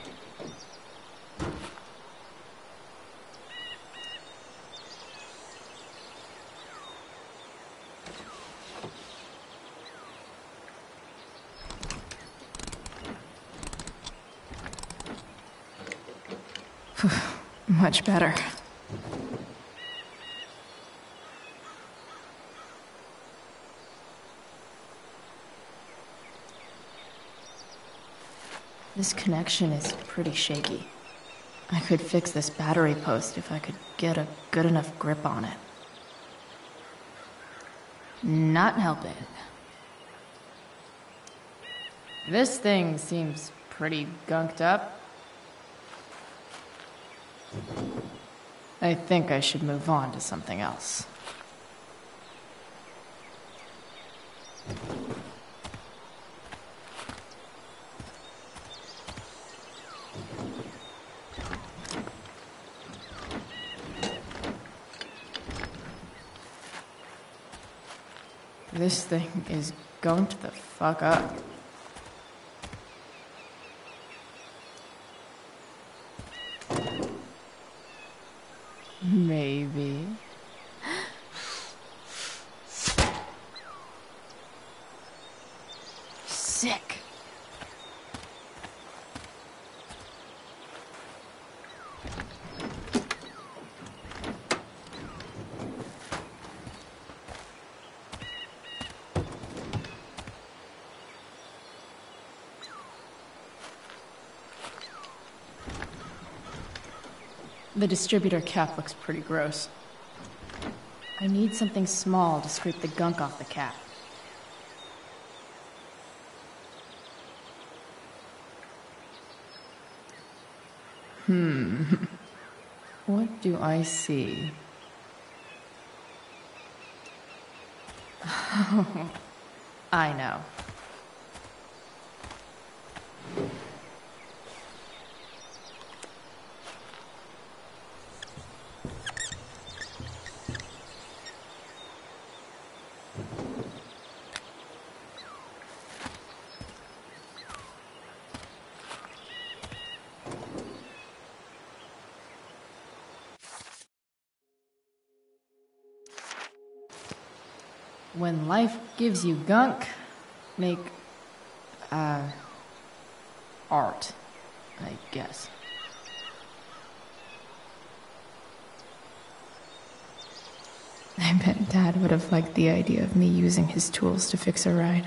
Much better. This connection is pretty shaky. I could fix this battery post if I could get a good enough grip on it. Not helping. This thing seems pretty gunked up. I think I should move on to something else. This thing is going to the fuck up. Maybe. Sick. The distributor cap looks pretty gross. I need something small to scrape the gunk off the cap. What do I see? I know. When life gives you gunk, make, art, I guess. I bet Dad would have liked the idea of me using his tools to fix a ride.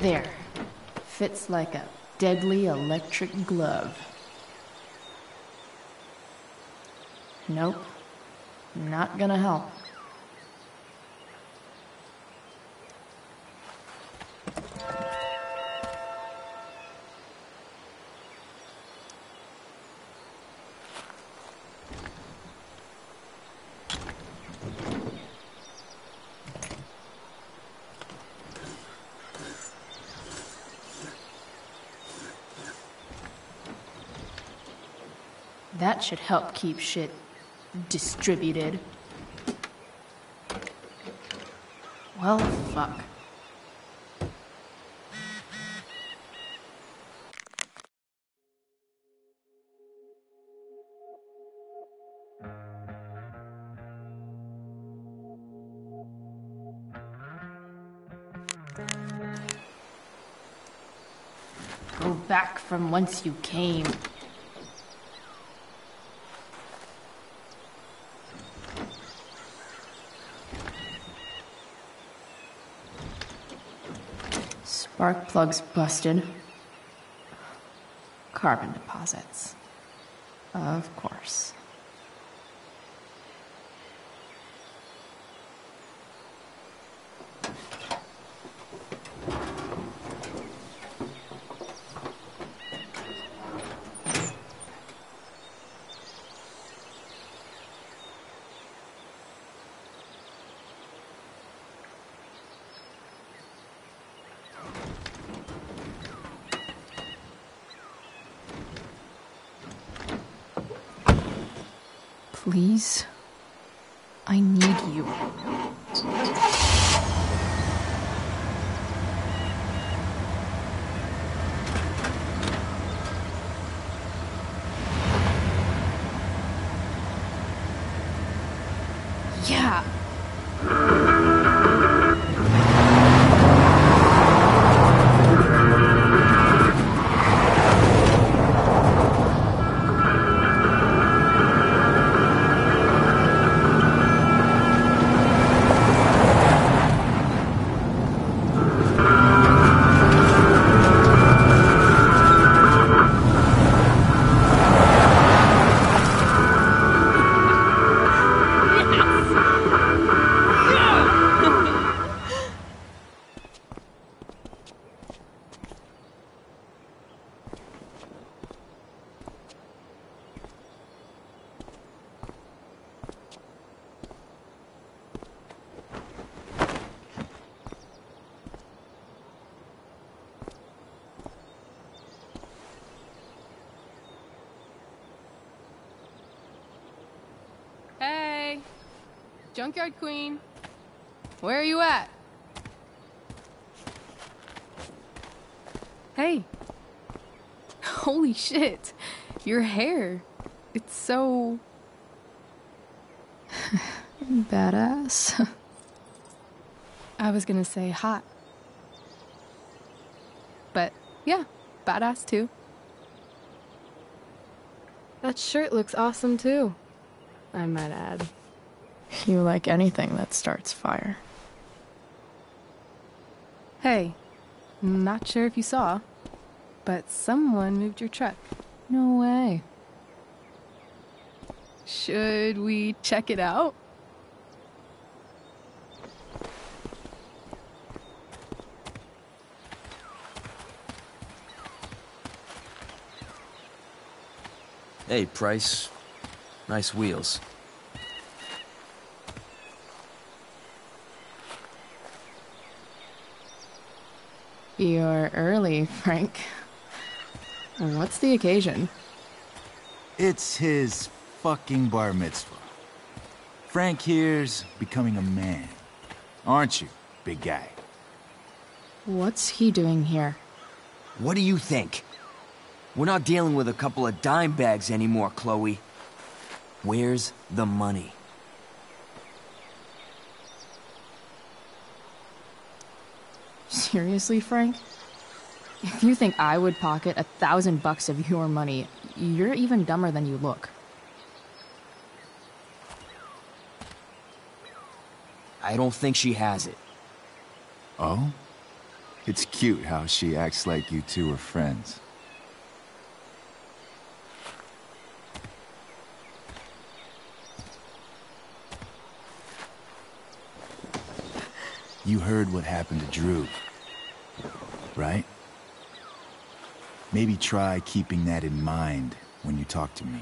There. Fits like a deadly electric glove. Nope. Not gonna help. That should help keep shit distributed. Well, fuck. Go back from whence you came. Spark plugs busted. Carbon deposits. Of course. Please. I need you. Yeah.
Hey, Junkyard Queen, where are you at? Hey, holy shit, your hair, it's so...
Badass.
I was gonna say hot. But yeah, badass too. That shirt looks awesome too, I might add.
You like anything that starts fire.
Hey, not sure if you saw, but someone moved your truck.
No way.
Should we check it out?
Hey, Price. Nice wheels.
You're early, Frank. What's the occasion?
It's his fucking bar mitzvah. Frank here's becoming a man. Aren't you, big guy?
What's he doing here?
What do you think? We're not dealing with a couple of dime bags anymore, Chloe. Where's the money?
Seriously, Frank? If you think I would pocket $1,000 of your money, you're even dumber than you look.
I don't think she has it.
Oh? It's cute how she acts like you two are friends. You heard what happened to Drew, right? Maybe try keeping that in mind when you talk to me.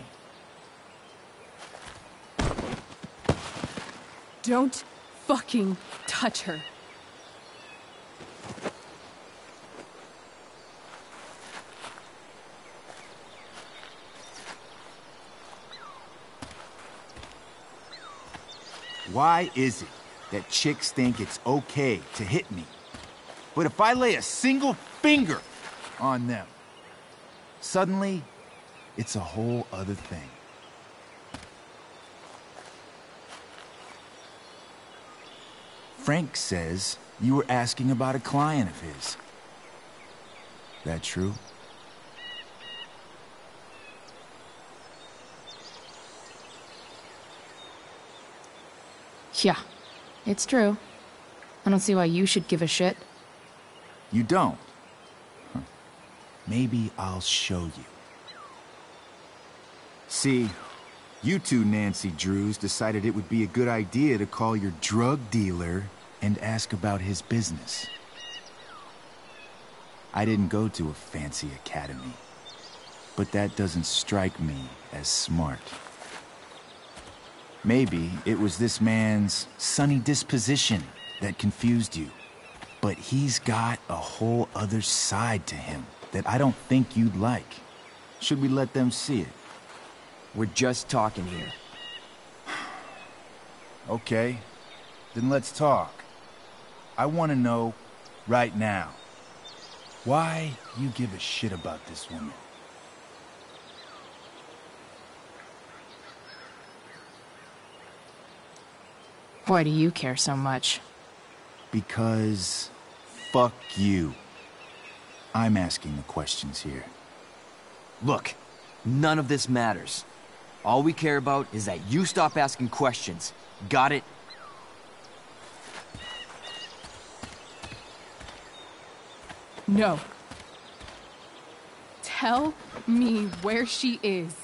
Don't fucking touch her.
Why is it that chicks think it's okay to hit me? But if I lay a single finger on them, suddenly, it's a whole other thing. Frank says you were asking about a client of his. That true?
Yeah, it's true. I don't see why you should give a shit.
You don't? Huh. Maybe I'll show you. See, you two Nancy Drews decided it would be a good idea to call your drug dealer and ask about his business. I didn't go to a fancy academy, but that doesn't strike me as smart. Maybe it was this man's sunny disposition that confused you. But he's got a whole other side to him that I don't think you'd like. Should we let them see it?
We're just talking here.
Okay, then let's talk. I want to know right now why you give a shit about this woman.
Why do you care so much?
Because fuck you. I'm asking the questions here.
Look, none of this matters. All we care about is that you stop asking questions. Got it?
No. Tell me where she is.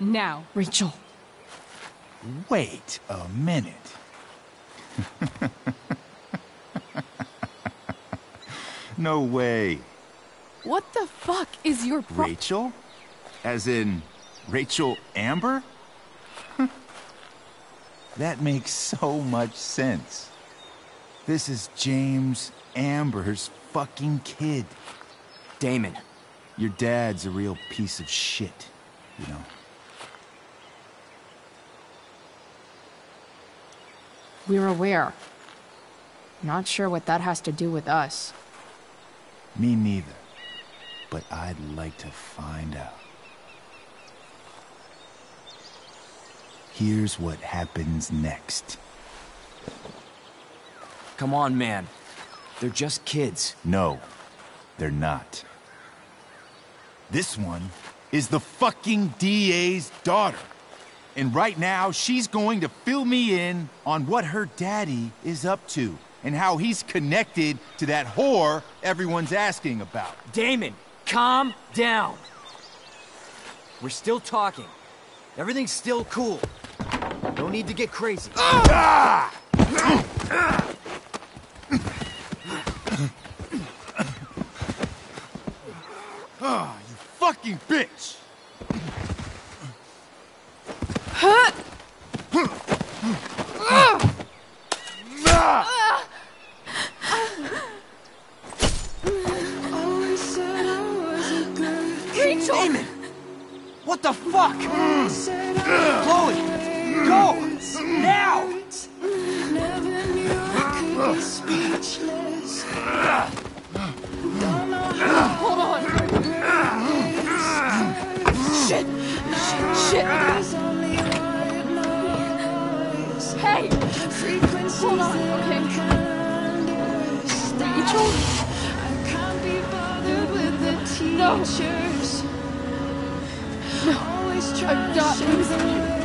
Now.
Rachel.
Wait a minute. No way.
What the fuck is your
Rachel? As in, Rachel Amber? That makes so much sense. This is James Amber's fucking kid.
Damon.
Your dad's a real piece of shit, you know.
We're aware. Not sure what that has to do with us.
Me neither. But I'd like to find out. Here's what happens next.
Come on, man. They're just kids.
No, they're not. This one is the fucking DA's daughter. And right now, she's going to fill me in on what her daddy is up to and how he's connected to that whore everyone's asking about.
Damon, calm down. We're still talking. Everything's still cool. No need to get crazy.
Ah! Ah, you fucking bitch!
Rachel! Damon! What the fuck? Chloe! Go! Now!
Hold on! Shit! Shit! Hey! Hold on, okay? Rachel? No! No! I'm not losing you!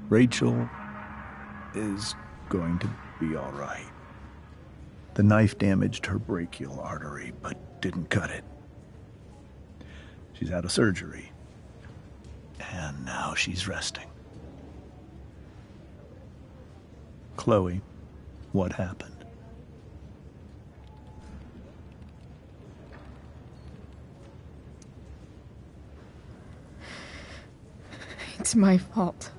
Rachel is going to be all right. The knife damaged her brachial artery, but didn't cut it. She's had a surgery, and now she's resting. Chloe, what happened?
It's my fault.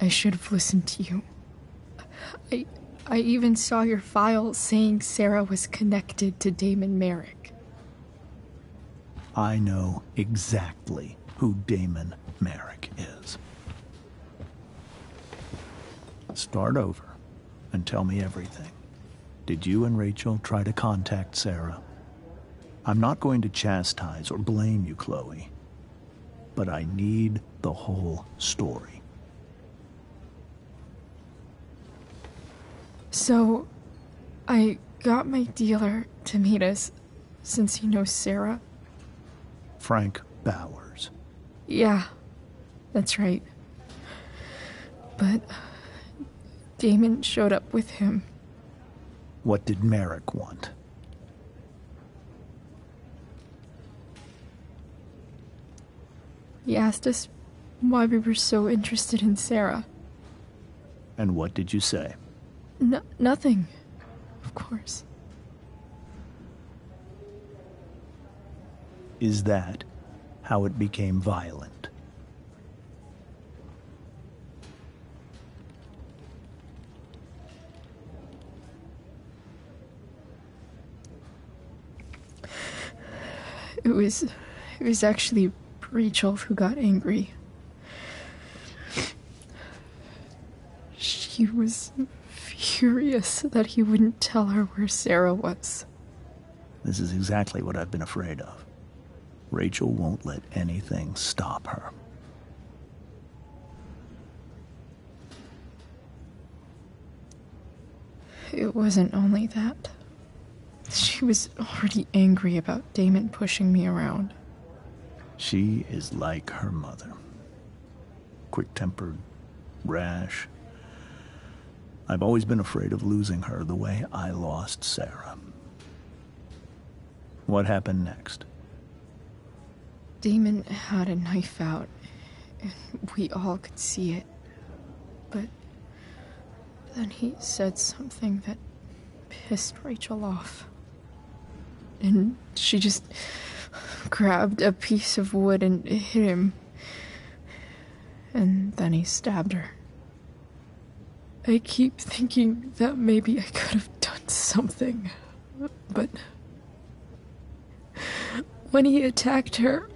I should have listened to you. I even saw your file saying Sarah was connected to Damon Merrick.
I know exactly who Damon Merrick is. Start over and tell me everything. Did you and Rachel try to contact Sarah? I'm not going to chastise or blame you, Chloe, but I need the whole story.
So, I got my dealer to meet us, since he knows Sarah.
Frank Bowers.
Yeah, that's right. But Damon showed up with him.
What did Merrick want?
He asked us why we were so interested in Sarah.
And what did you say?
Nothing, of course.
Is that how it became violent?
It was actually Rachel who got angry. She was furious that he wouldn't tell her where Sarah was.
This is exactly what I've been afraid of. Rachel won't let anything stop her.
It wasn't only that. She was already angry about Damon pushing me around.
She is like her mother. Quick-tempered, rash. I've always been afraid of losing her the way I lost Sarah. What happened next?
Damon had a knife out, and we all could see it. But then he said something that pissed Rachel off. And she just grabbed a piece of wood and hit him. And then he stabbed her. I keep thinking that maybe I could have done something, but when he attacked her,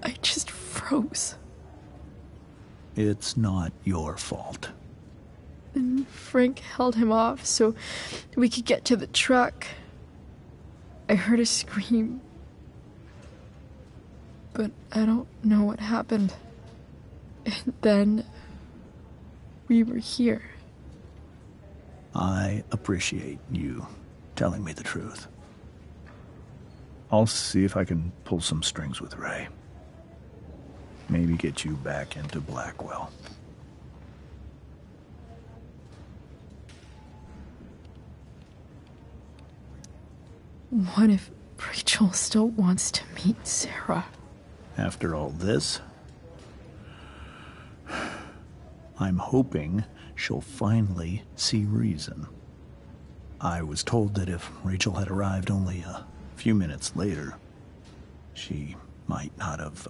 I just froze.
It's not your fault.
And Frank held him off so we could get to the truck. I heard a scream, but I don't know what happened. And then we were here.
I appreciate you telling me the truth. I'll see if I can pull some strings with Ray. Maybe get you back into Blackwell.
What if Rachel still wants to meet Sarah?
After all this, I'm hoping she'll finally see reason. I was told that if Rachel had arrived only a few minutes later, she might not have,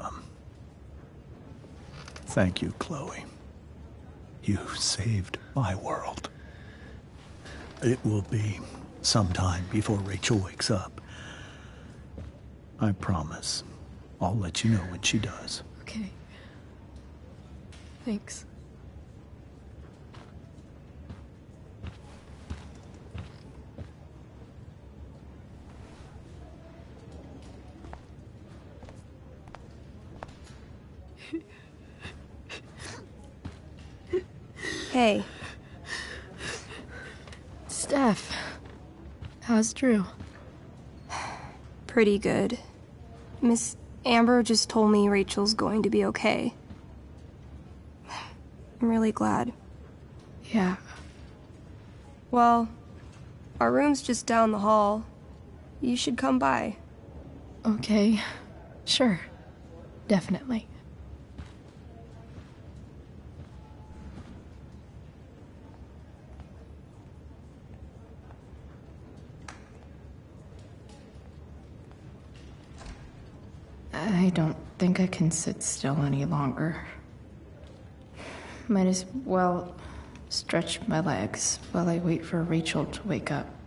Thank you, Chloe. You saved my world. It will be some time before Rachel wakes up. I promise. I'll let you know when she does.
Okay. Thanks.
Hey.
Steph. How's Drew?
Pretty good. Miss Amber just told me Rachel's going to be okay. I'm really glad.
Yeah.
Well, Our room's just down the hall. You should come by.
Okay, sure. Definitely. I don't think I can sit still any longer. Might as well stretch my legs while I wait for Rachel to wake up.